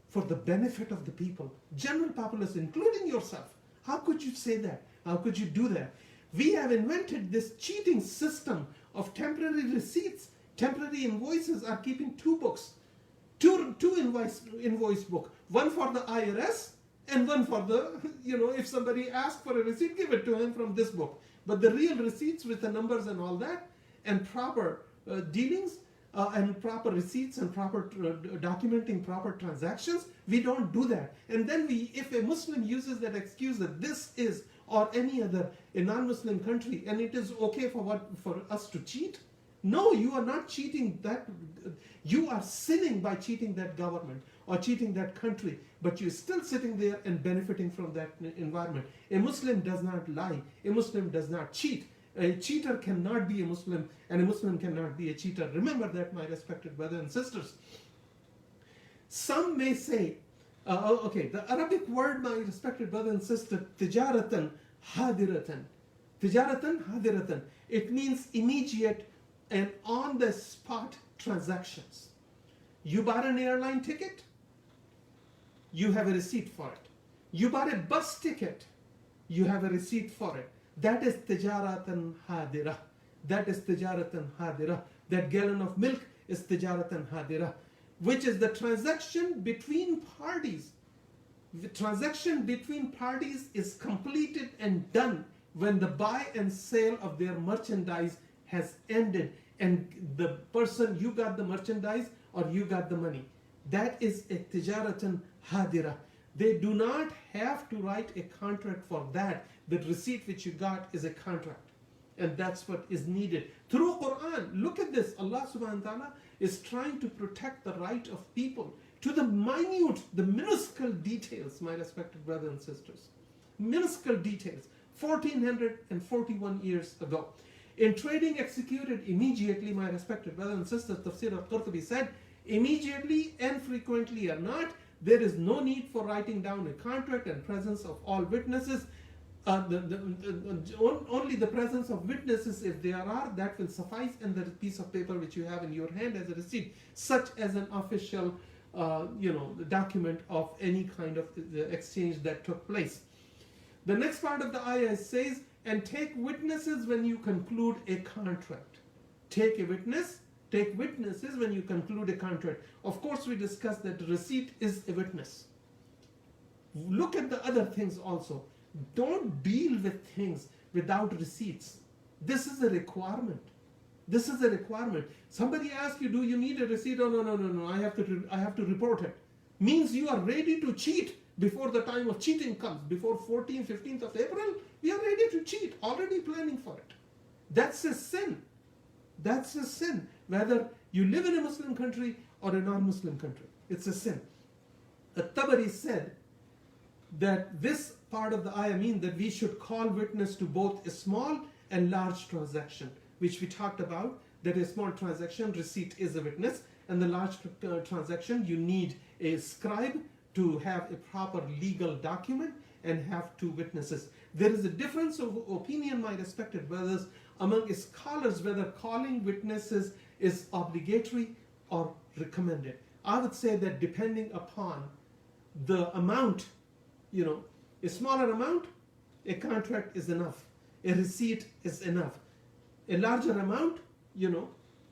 for the benefit of the people, general populace, including yourself. How could you say that? How could you do that? We have invented this cheating system of temporary receipts. Temporary invoices are keeping two books, two invoice book, one for the IRS and one for the, if somebody asks for a receipt, give it to him from this book. But the real receipts with the numbers and all that, and proper dealings, and proper receipts and proper documenting proper transactions, we don't do that. And then if a Muslim uses that excuse that this is, or any other, a non-Muslim country, and it is okay for us to cheat, no, you are not cheating that. You are sinning by cheating that government or cheating that country, but you're still sitting there and benefiting from that environment. A Muslim does not lie. A Muslim does not cheat. A cheater cannot be a Muslim, and a Muslim cannot be a cheater. Remember that, my respected brothers and sisters. Some may say, the Arabic word, my respected brothers and sisters, tijaratan hadiratan. Tijaratan hadiratan. It means immediate and on-the-spot transactions. You bought an airline ticket, you have a receipt for it. You bought a bus ticket, you have a receipt for it. That is tijaratan hadira. That is tijaratan hadira. That gallon of milk is tijaratan hadira, which is the transaction between parties. The transaction between parties is completed and done when the buy and sale of their merchandise has ended, and the person, you got the merchandise or you got the money. That is a tijaratan hadira. They do not have to write a contract for that. The receipt which you got is a contract, and that's what is needed. Through Quran, look at this. Allah subhanahu wa ta'ala is trying to protect the right of people to the minute, the minuscule details, my respected brothers and sisters. Minuscule details. 1441 years ago. In trading executed immediately, my respected brothers and sisters, Tafsir Al-Qur'an said, immediately and frequently or not, there is no need for writing down a contract and presence of all witnesses. Only the presence of witnesses, if there are, that will suffice, and the piece of paper which you have in your hand as a receipt, such as an official document of any kind of exchange that took place. The next part of the ayah says, and take witnesses when you conclude a contract. Take witnesses when you conclude a contract. Of course, we discussed that receipt is a witness. Look at the other things also. Don't deal with things without receipts. This is a requirement. This is a requirement. Somebody asks you, do you need a receipt? Oh, no, I have to report it. Means you are ready to cheat before the time of cheating comes. Before 14th, 15th of April, we are ready to cheat, already planning for it. That's a sin. That's a sin. Whether you live in a Muslim country or a non-Muslim country, it's a sin. At-Tabari said that this part of the ayah mean that we should call witness to both a small and large transaction, which we talked about, that a small transaction, receipt is a witness, and the large transaction, you need a scribe to have a proper legal document and have two witnesses. There is a difference of opinion, my respected brothers, among scholars whether calling witnesses is obligatory or recommended. I would say that depending upon the amount, a smaller amount, a contract is enough. A receipt is enough. A larger amount,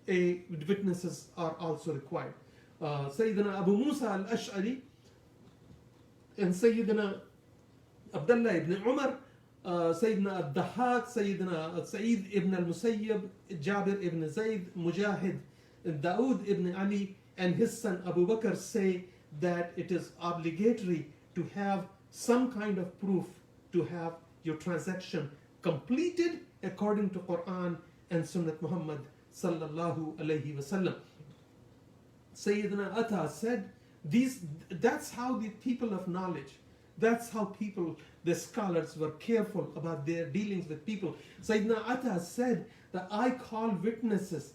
witnesses are also required. Sayyidina Abu Musa al-Ash'ari and Sayyidina Abdullah ibn Umar, Sayyidina al-Dahhak, Sayyidina Sa'id ibn al-Musayyib, Jabir ibn Zayd, Mujahid, Dawood ibn Ali, and his son Abu Bakr say that it is obligatory to have some kind of proof to have your transaction completed according to Quran and Sunnat Muhammad sallallahu alayhi wasallam. Sayyidina Atta said, that's how the people of knowledge, that's how the scholars were careful about their dealings with people. Sayyidina Atta said that I call witnesses,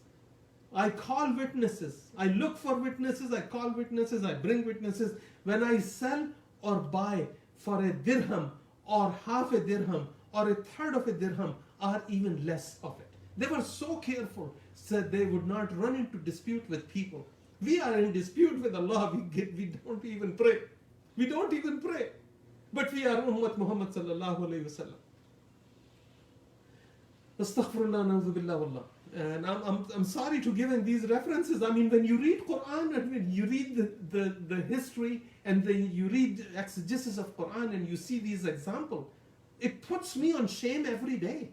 I look for witnesses, I call witnesses, I bring witnesses when I sell or buy for a dirham or half a dirham or a third of a dirham or even less of it. They were so careful, said they would not run into dispute with people. We are in dispute with Allah, we don't even pray. We don't even pray. But we are Ummat Muhammad sallallahu alayhi wa sallam. Astaghfirullah, na'udhu billah wallah. And I'm sorry to giving these references. I mean, when you read Quran and when you read the history and then you read exegesis of Quran and you see these examples, it puts me on shame every day.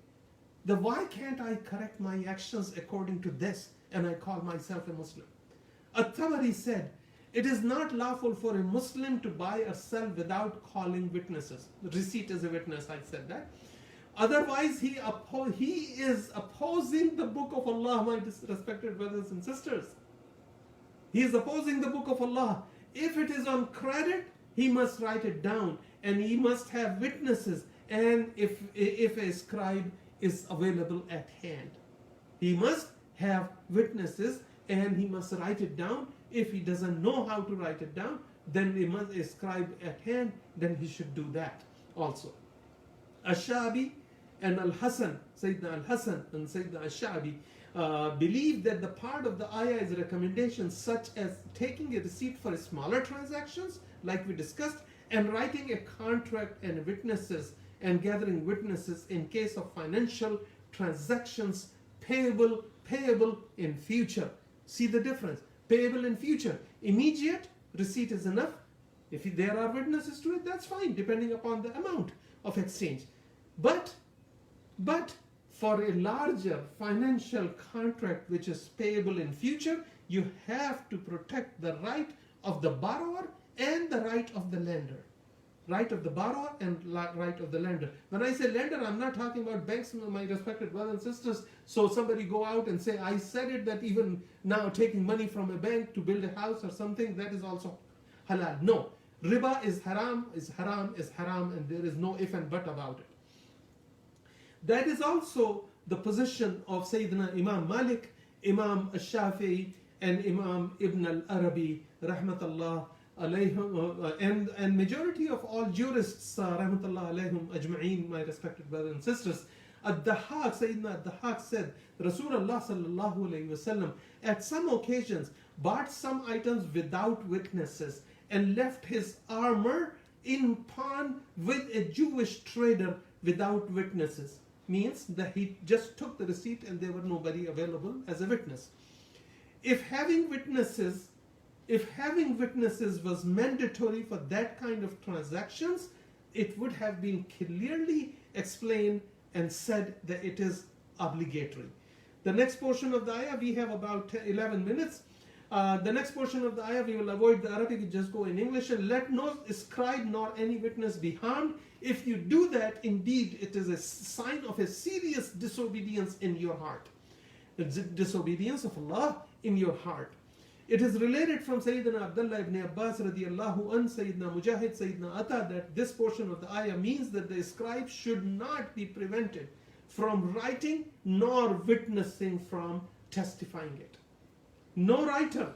Why can't I correct my actions according to this and I call myself a Muslim? At-Tabari said, it is not lawful for a Muslim to buy or sell without calling witnesses. The receipt is a witness, I said that. Otherwise, he is opposing the book of Allah, my respected brothers and sisters. He is opposing the book of Allah. If it is on credit, he must write it down and he must have witnesses, and if a scribe is available at hand. He must have witnesses and he must write it down. If he doesn't know how to write it down, then he must a scribe at hand, then he should do that also. Ash-Shabi and Al-Hasan, Sayyidina Al-Hasan and Sayyidina Ash-Shabi believe that the part of the ayah is recommendations such as taking a receipt for smaller transactions, like we discussed, and writing a contract and witnesses and gathering witnesses in case of financial transactions payable in future. See the difference? Payable in future. Immediate receipt is enough. If there are witnesses to it, that's fine, depending upon the amount of exchange. But for a larger financial contract which is payable in future, you have to protect the right of the borrower and the right of the lender. Right of the borrower and right of the lender. When I say lender, I'm not talking about banks, my respected brothers and sisters. So somebody go out and say, I said it, that even now taking money from a bank to build a house or something, that is also halal. No. Riba is haram, and there is no if and but about it. That is also the position of Sayyidina Imam Malik, Imam Ash-Shafi'i, and Imam Ibn al-Arabi, rahmatullah alayhim, and majority of all jurists, rahmatullah alayhim ajma'een, my respected brothers and sisters. Ad-Dahhak, Sayyidina Ad-Dahhak said, Rasulullah sallallahu alayhi wasallam at some occasions bought some items without witnesses and left his armor in pawn with a Jewish trader without witnesses. Means that he just took the receipt and there were nobody available as a witness. If having witnesses was mandatory for that kind of transactions, it would have been clearly explained and said that it is obligatory. The next portion of the ayah, we have about 11 minutes. The next portion of the ayah, we will avoid the Arabic, we just go in English. And let no scribe nor any witness be harmed. If you do that, indeed, it is a sign of a serious disobedience in your heart. The disobedience of Allah in your heart. It is related from Sayyidina Abdullah ibn Abbas radiallahu an, Sayyidina Mujahid, Sayyidina Atta, that this portion of the ayah means that the scribe should not be prevented from writing nor witnessing from testifying it. No writer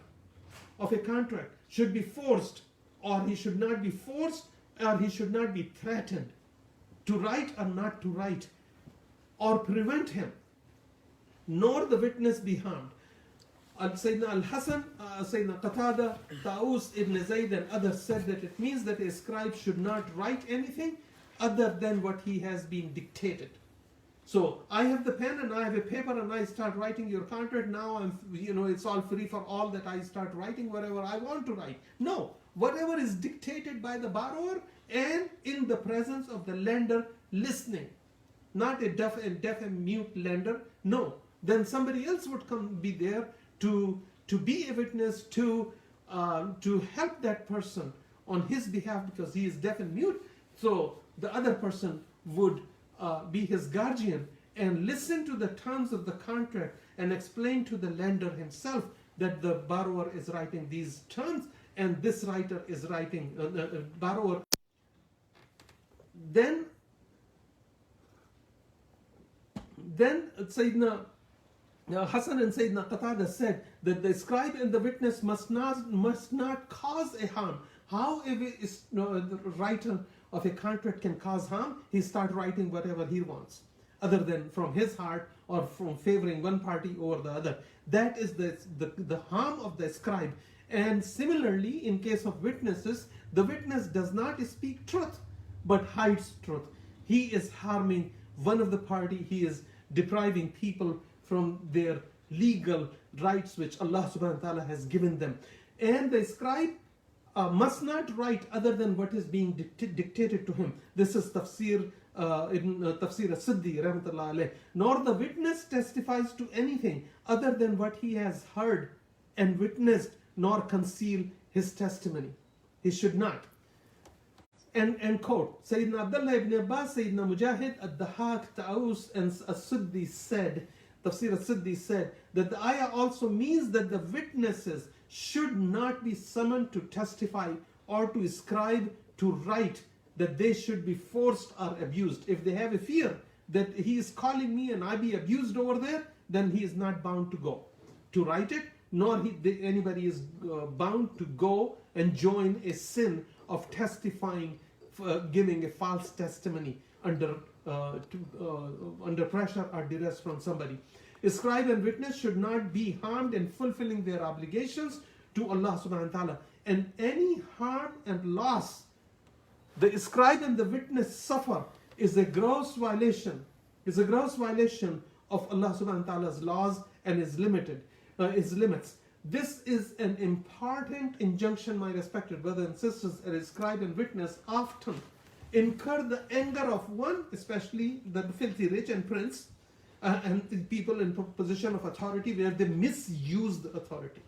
of a contract should be forced, or he should not be forced, or he should not be threatened to write or not to write, or prevent him, nor the witness be harmed. Sayyidina Al-Hasan, Sayyidina Qatada, Ta'us ibn Zayd and others said that it means that a scribe should not write anything other than what he has been dictated. So I have the pen and I have a paper and I start writing your contract. Now it's all free for all that I start writing whatever I want to write. No, whatever is dictated by the borrower and in the presence of the lender listening, not a deaf and mute lender. No, then somebody else would be there to be a witness, to help that person on his behalf because he is deaf and mute. So the other person would be his guardian and listen to the terms of the contract and explain to the lender himself that the borrower is writing these terms and this writer is writing borrower. Then Sayyidina Hasan and Sayyidina Qatada said that the scribe and the witness must not cause a harm. How the writer of a contract can cause harm? He start writing whatever he wants, other than from his heart or from favoring one party over the other. That is the harm of the scribe. And similarly, in case of witnesses, the witness does not speak truth, but hides truth. He is harming one of the party. He is depriving people from their legal rights which Allah subhanahu wa ta'ala has given them. And the scribe must not write other than what is being dictated to him. This is Tafsir Tafsir as-Siddi rahmatullah alayh. Nor the witness testifies to anything other than what he has heard and witnessed, nor conceal his testimony. He should not. And quote, Sayyidina Abdullah ibn Abbas, Sayyidina Mujahid, Ad-Dahak, Ta'us and as-Siddi said, Tafsir as-Siddi said that the ayah also means that the witnesses should not be summoned to testify or to ascribe to write, that they should be forced or abused. If they have a fear that he is calling me and I be abused over there, then he is not bound to go to write it, nor anybody is bound to go and join a sin of testifying, giving a false testimony under pressure or duress from somebody. A scribe and witness should not be harmed in fulfilling their obligations to Allah subhanahu wa ta'ala. And any harm and loss the scribe and the witness suffer is a gross violation. Is a gross violation of Allah subhanahu wa ta'ala's laws and his limits. This is an important injunction, my respected brothers and sisters. A scribe and witness often incur the anger of one, especially the filthy rich and prince, and the people in position of authority where they misuse the authority.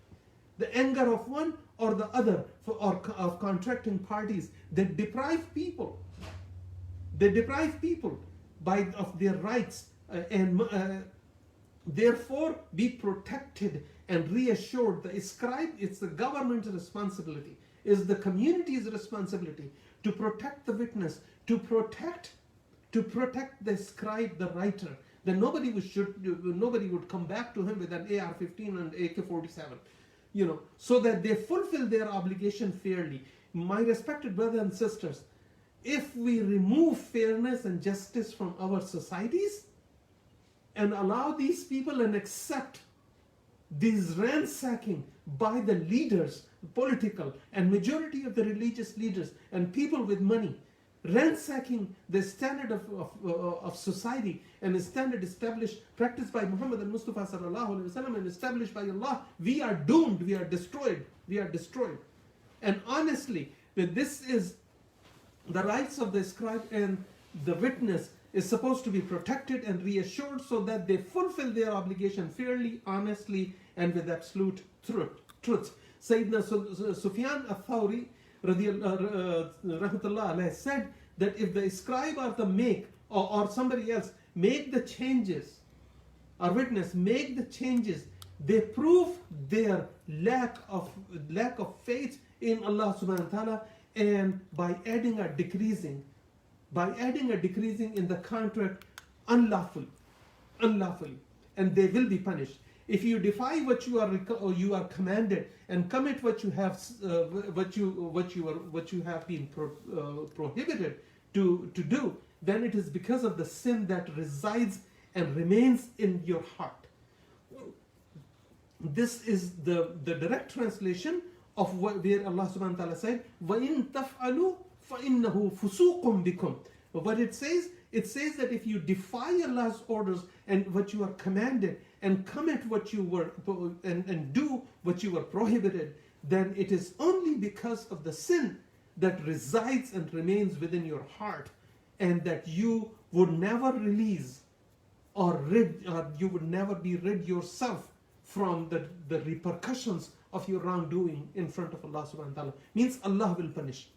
The anger of one or the other, of contracting parties, they deprive people. They deprive people of their rights, and therefore be protected and reassured. The scribe, it's the government's responsibility, is the community's responsibility to protect the witness, to protect the scribe, the writer. Then nobody would come back to him with an AR-15 and AK-47, so that they fulfill their obligation fairly. My respected brothers and sisters, if we remove fairness and justice from our societies and allow these people and accept these ransacking by the leaders, political and majority of the religious leaders and people with money, ransacking the standard of society and the standard established, practiced by Muhammad al-Mustafa sallallahu alaihi wasallam and established by Allah, we are doomed, we are destroyed. And honestly, that this is the rights of the scribe and the witness is supposed to be protected and reassured so that they fulfill their obligation fairly, honestly, and with absolute truth. Sayyidina Sufyan al-Thawri rahmatullah alayhi said that if the scribe or the or somebody else make the changes, or witness make the changes They prove their lack of faith in Allah subhanahu wa ta'ala, and by adding or decreasing in the contract unlawfully, and they will be punished. If you defy what you are commanded and commit what you have been prohibited to do, then it is because of the sin that resides and remains in your heart. This is the direct translation of where Allah subhanahu wa ta'ala said, وَإِن تَفْعَلُوا فَإِنَّهُ فُسُوقٌ بِكُمْ. What it says that if you defy Allah's orders and what you are commanded and commit what you were and do what you were prohibited, then it is only because of the sin that resides and remains within your heart, and that you would never release or you would never be rid yourself from the repercussions of your wrongdoing in front of Allah subhanahu wa ta'ala. Means Allah will punish.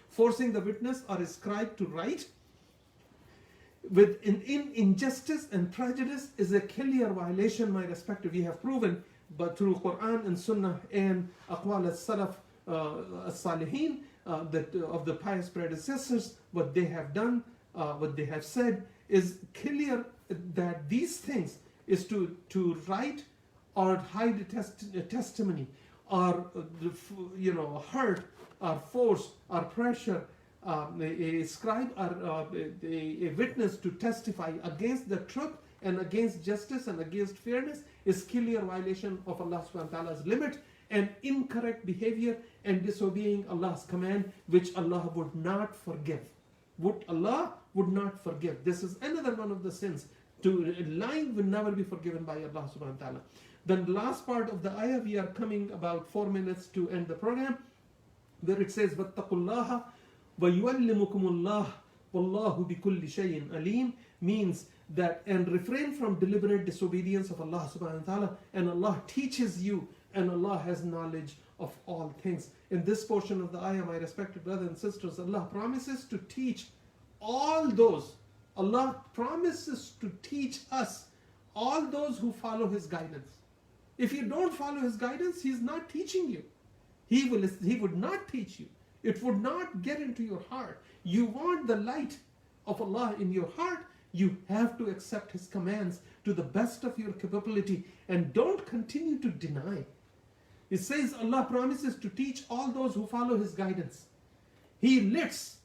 Forcing the witness or a scribe to write with injustice and prejudice is a clear violation, my respective. We have proven, but through Quran and Sunnah and Aqwal as-Salaf as-Salihin, that of the pious predecessors, what they have done, what they have said is clear, that these things is to write or hide a testimony, or hurt or force or pressure a scribe or a witness to testify against the truth and against justice and against fairness is clear violation of Allah subhanahu wa ta'ala's limit and incorrect behavior and disobeying Allah's command, which Allah would not forgive. Allah would not forgive. This is another one of the sins. Lying will never be forgiven by Allah subhanahu wa ta'ala. Then the last part of the ayah, we are coming about 4 minutes to end the program, where it says, وَاتَّقُوا اللَّهَ وَيُعَلِّمُكُمُ اللَّهُ وَاللَّهُ بِكُلِّ شَيْءٍ عَلِيمٌ, means that, and refrain from deliberate disobedience of Allah subhanahu wa ta'ala, and Allah teaches you, and Allah has knowledge of all things. In this portion of the ayah, my respected brothers and sisters, Allah promises to teach all those, Allah promises to teach us, all those who follow His guidance. If you don't follow His guidance, He's not teaching you. He would not teach you. It would not get into your heart. You want the light of Allah in your heart, you have to accept His commands to the best of your capability and don't continue to deny. It says Allah promises to teach all those who follow His guidance. He lets,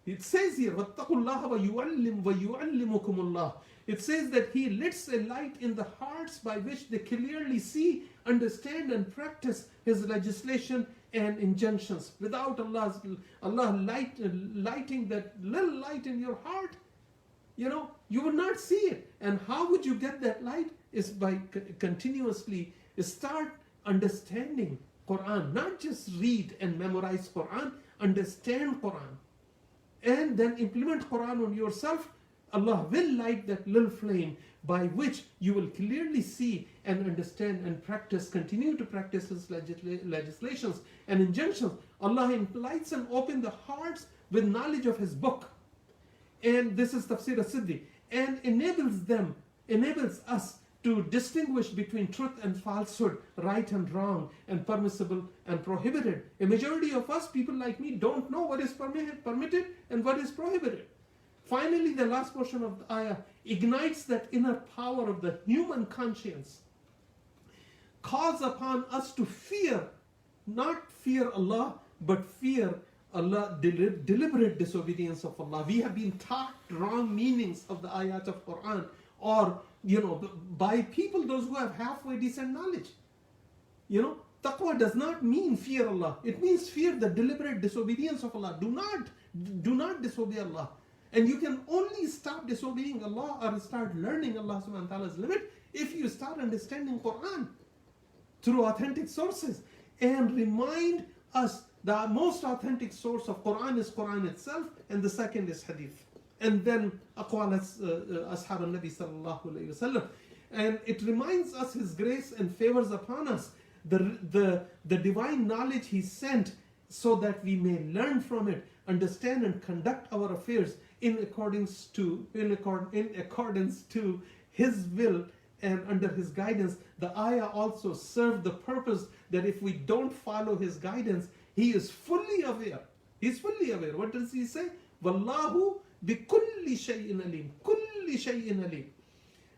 it says here, وَاتَّقُوا اللَّهَ وَيُعَلِّمُكُمُ اللَّهُ. It says that He lets a light in the hearts by which they clearly see, understand and practice His legislation and injunctions. Without Allah lighting that little light in your heart, you would not see it. And how would you get that light? Is by continuously start understanding Quran. Not just read and memorize Quran, understand Quran. And then implement Quran on yourself. Allah will light that little flame by which you will clearly see and understand and practice, continue to practice His legislations and injunctions. Allah enlightens and opens the hearts with knowledge of His book. And this is Tafsir as-Siddi. And enables us to distinguish between truth and falsehood, right and wrong, and permissible and prohibited. A majority of us, people like me, don't know what is permitted and what is prohibited. Finally, the last portion of the ayah ignites that inner power of the human conscience, calls upon us to fear, not fear Allah, but fear Allah, deliberate disobedience of Allah. We have been taught wrong meanings of the ayat of Quran, or by people, those who have halfway decent knowledge. Taqwa does not mean fear Allah. It means fear the deliberate disobedience of Allah. Do not disobey Allah. And you can only stop disobeying Allah or start learning Allah subhanahu wa ta'ala's limit if you start understanding Quran through authentic sources. And remind us the most authentic source of Quran is Quran itself, and the second is Hadith. And then Aqwal Ashab al-Nabi sallallahu alayhi wasallam. And it reminds us His grace and favors upon us, the divine knowledge He sent, so that we may learn from it, understand and conduct our affairs in accordance to His will and under his guidance, the ayah also served the purpose that if we don't follow his guidance, he is fully aware. He's fully aware. What does he say? Wallahu bi kulli shay'in alim. Kulli shay'in alim.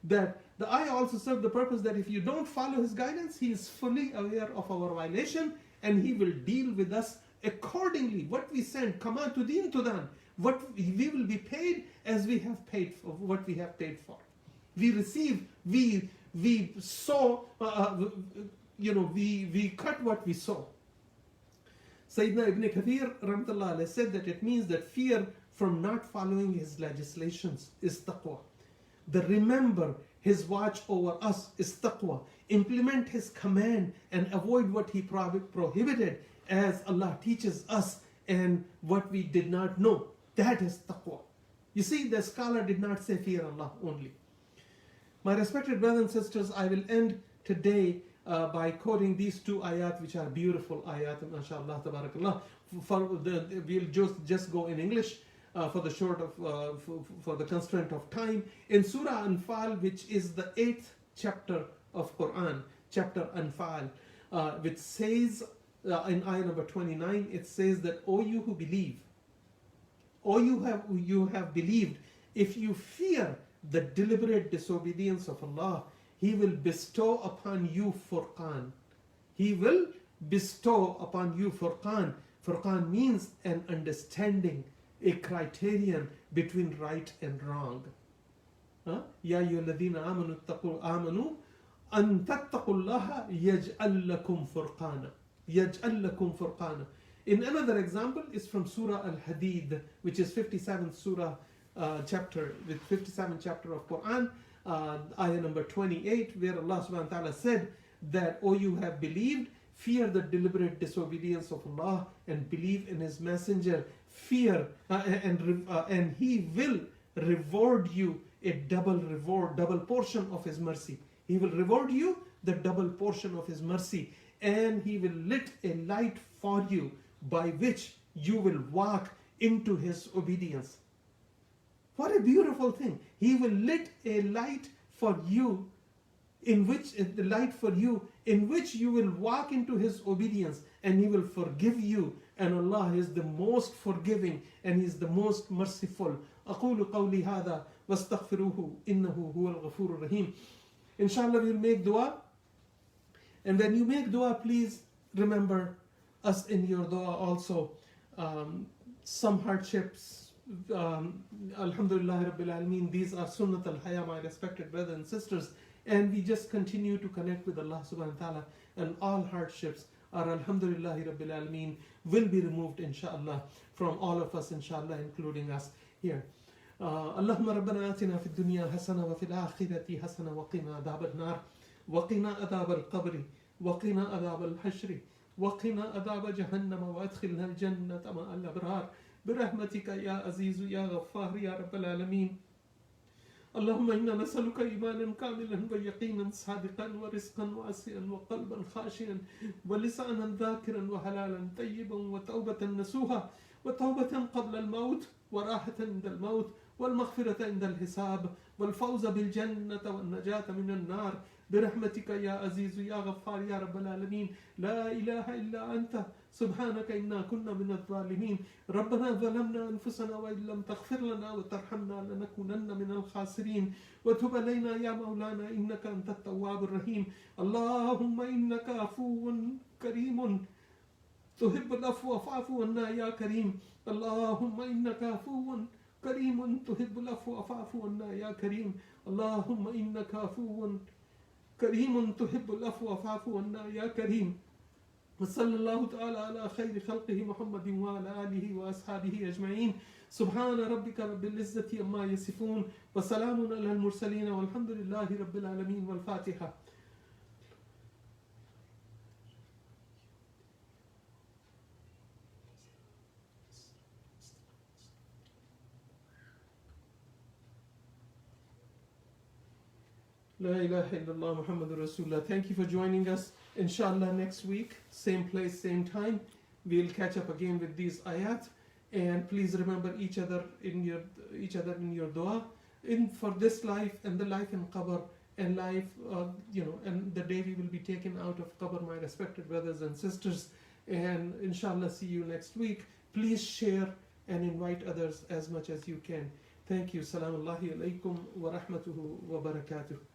That the ayah also served the purpose that if you don't follow his guidance, he is fully aware of our violation and he will deal with us accordingly. What we send, kama tudin tudan. What we will be paid as we have paid for what we have paid for. We receive, we sow, we cut what we sow. Sayyidina Ibn Kathir rahmatullah alayhi said that it means that fear from not following his legislations is taqwa. The remember his watch over us is taqwa. Implement his command and avoid what he prohibited as Allah teaches us and what we did not know. That is taqwa. You see, the scholar did not say fear Allah only. My respected brothers and sisters, I will end today by quoting these two ayat, which are beautiful ayat, mashallah, tabarakallah. We'll just go in English for the constraint of time. In Surah Anfal, which is the 8th chapter of Quran, chapter Anfal, which says in ayah number 29, it says that, O you who believe, O you have believed, if you fear the deliberate disobedience of Allah, He will bestow upon you Furqan. He will bestow upon you Furqan. Furqan means an understanding, a criterion between right and wrong. Ya ayyuhalladhina amanu an tattaqullaha yaj'al lakum furqana. Yaj'al lakum furqana. In another example is from Surah Al-Hadid, which is 57th Surah chapter, with 57th chapter of Quran, ayah number 28, where Allah subhanahu wa ta'ala said that, O you have believed, fear the deliberate disobedience of Allah and believe in His messenger, fear and He will reward you a double reward, double portion of His mercy. He will reward you the double portion of His mercy, and He will lit a light for you by which you will walk into His obedience. What a beautiful thing. He will lit a light for you in which you will walk into His obedience, and He will forgive you, and Allah is the most forgiving and He is the most merciful. أقول قولي هذا واستغفروه إنه هو الغفور الرحيم. Inshallah, we'll make dua, and when you make dua, please remember us in your dua also. Some hardships, Alhamdulillah Rabbil Alameen, these are Sunnat al-Haya, my respected brothers and sisters, and we just continue to connect with Allah subhanahu wa ta'ala, and all hardships are Alhamdulillah Rabbil Alameen will be removed inshallah from all of us inshallah, including us here. Allahumma rabbana atina fid dunya hasana wa fil akhirati hasana wa qina adhab an-nar wa qina adhab al-qabri wa qina adhab al-hashri wa qina adhab jahannam wa adkhilna al-jannata ma al-abrar برحمتك يا عزيز يا غفار يا رب العالمين. اللهم إنا نسألك إيمانا كاملا ويقينا صادقا ورزقا واسعا وقلبا خاشعا ولسانا ذاكرا وحلالا طيبا وتوبة نسوها وتوبة قبل الموت وراحة عند الموت والمغفرة عند الحساب والفوز بالجنة والنجاة من النار برحمتك يا عزيز يا غفار يا رب العالمين. لا إله إلا أنت سبحانك إنا كنا من الظالمين. ربنا ظلمنا أنفسنا وإن لم تغفر لنا وترحمنا لنكونن من الخاسرين. وتب علينا يا مولانا إنك أنت التواب الرحيم. اللهم إنك عفو كريم تحب العفو فاعف عنا يا كريم. اللهم إنك عفو كريم تحب العفو فاعف عنا يا كريم. اللهم إنك عفو كريم تحب العفو فاعف عنا يا كريم. وصلى الله تعالى على خير خلقه محمد وعلى آله وأصحابه أجمعين. سبحان ربك رب العزة عما يصفون وسلام على المرسلين والحمد لله رب العالمين. والفاتحة. La ilaha illallah Muhammadur Rasulullah. Thank you for joining us. Inshallah, next week, same place, same time, we'll catch up again with these ayat. And please remember each other in your dua, for this life and the life in qabr and life, and the day we will be taken out of qabr, my respected brothers and sisters. And inshallah, see you next week. Please share and invite others as much as you can. Thank you. Salaam alaikum wa rahmatuhu wa barakatuh.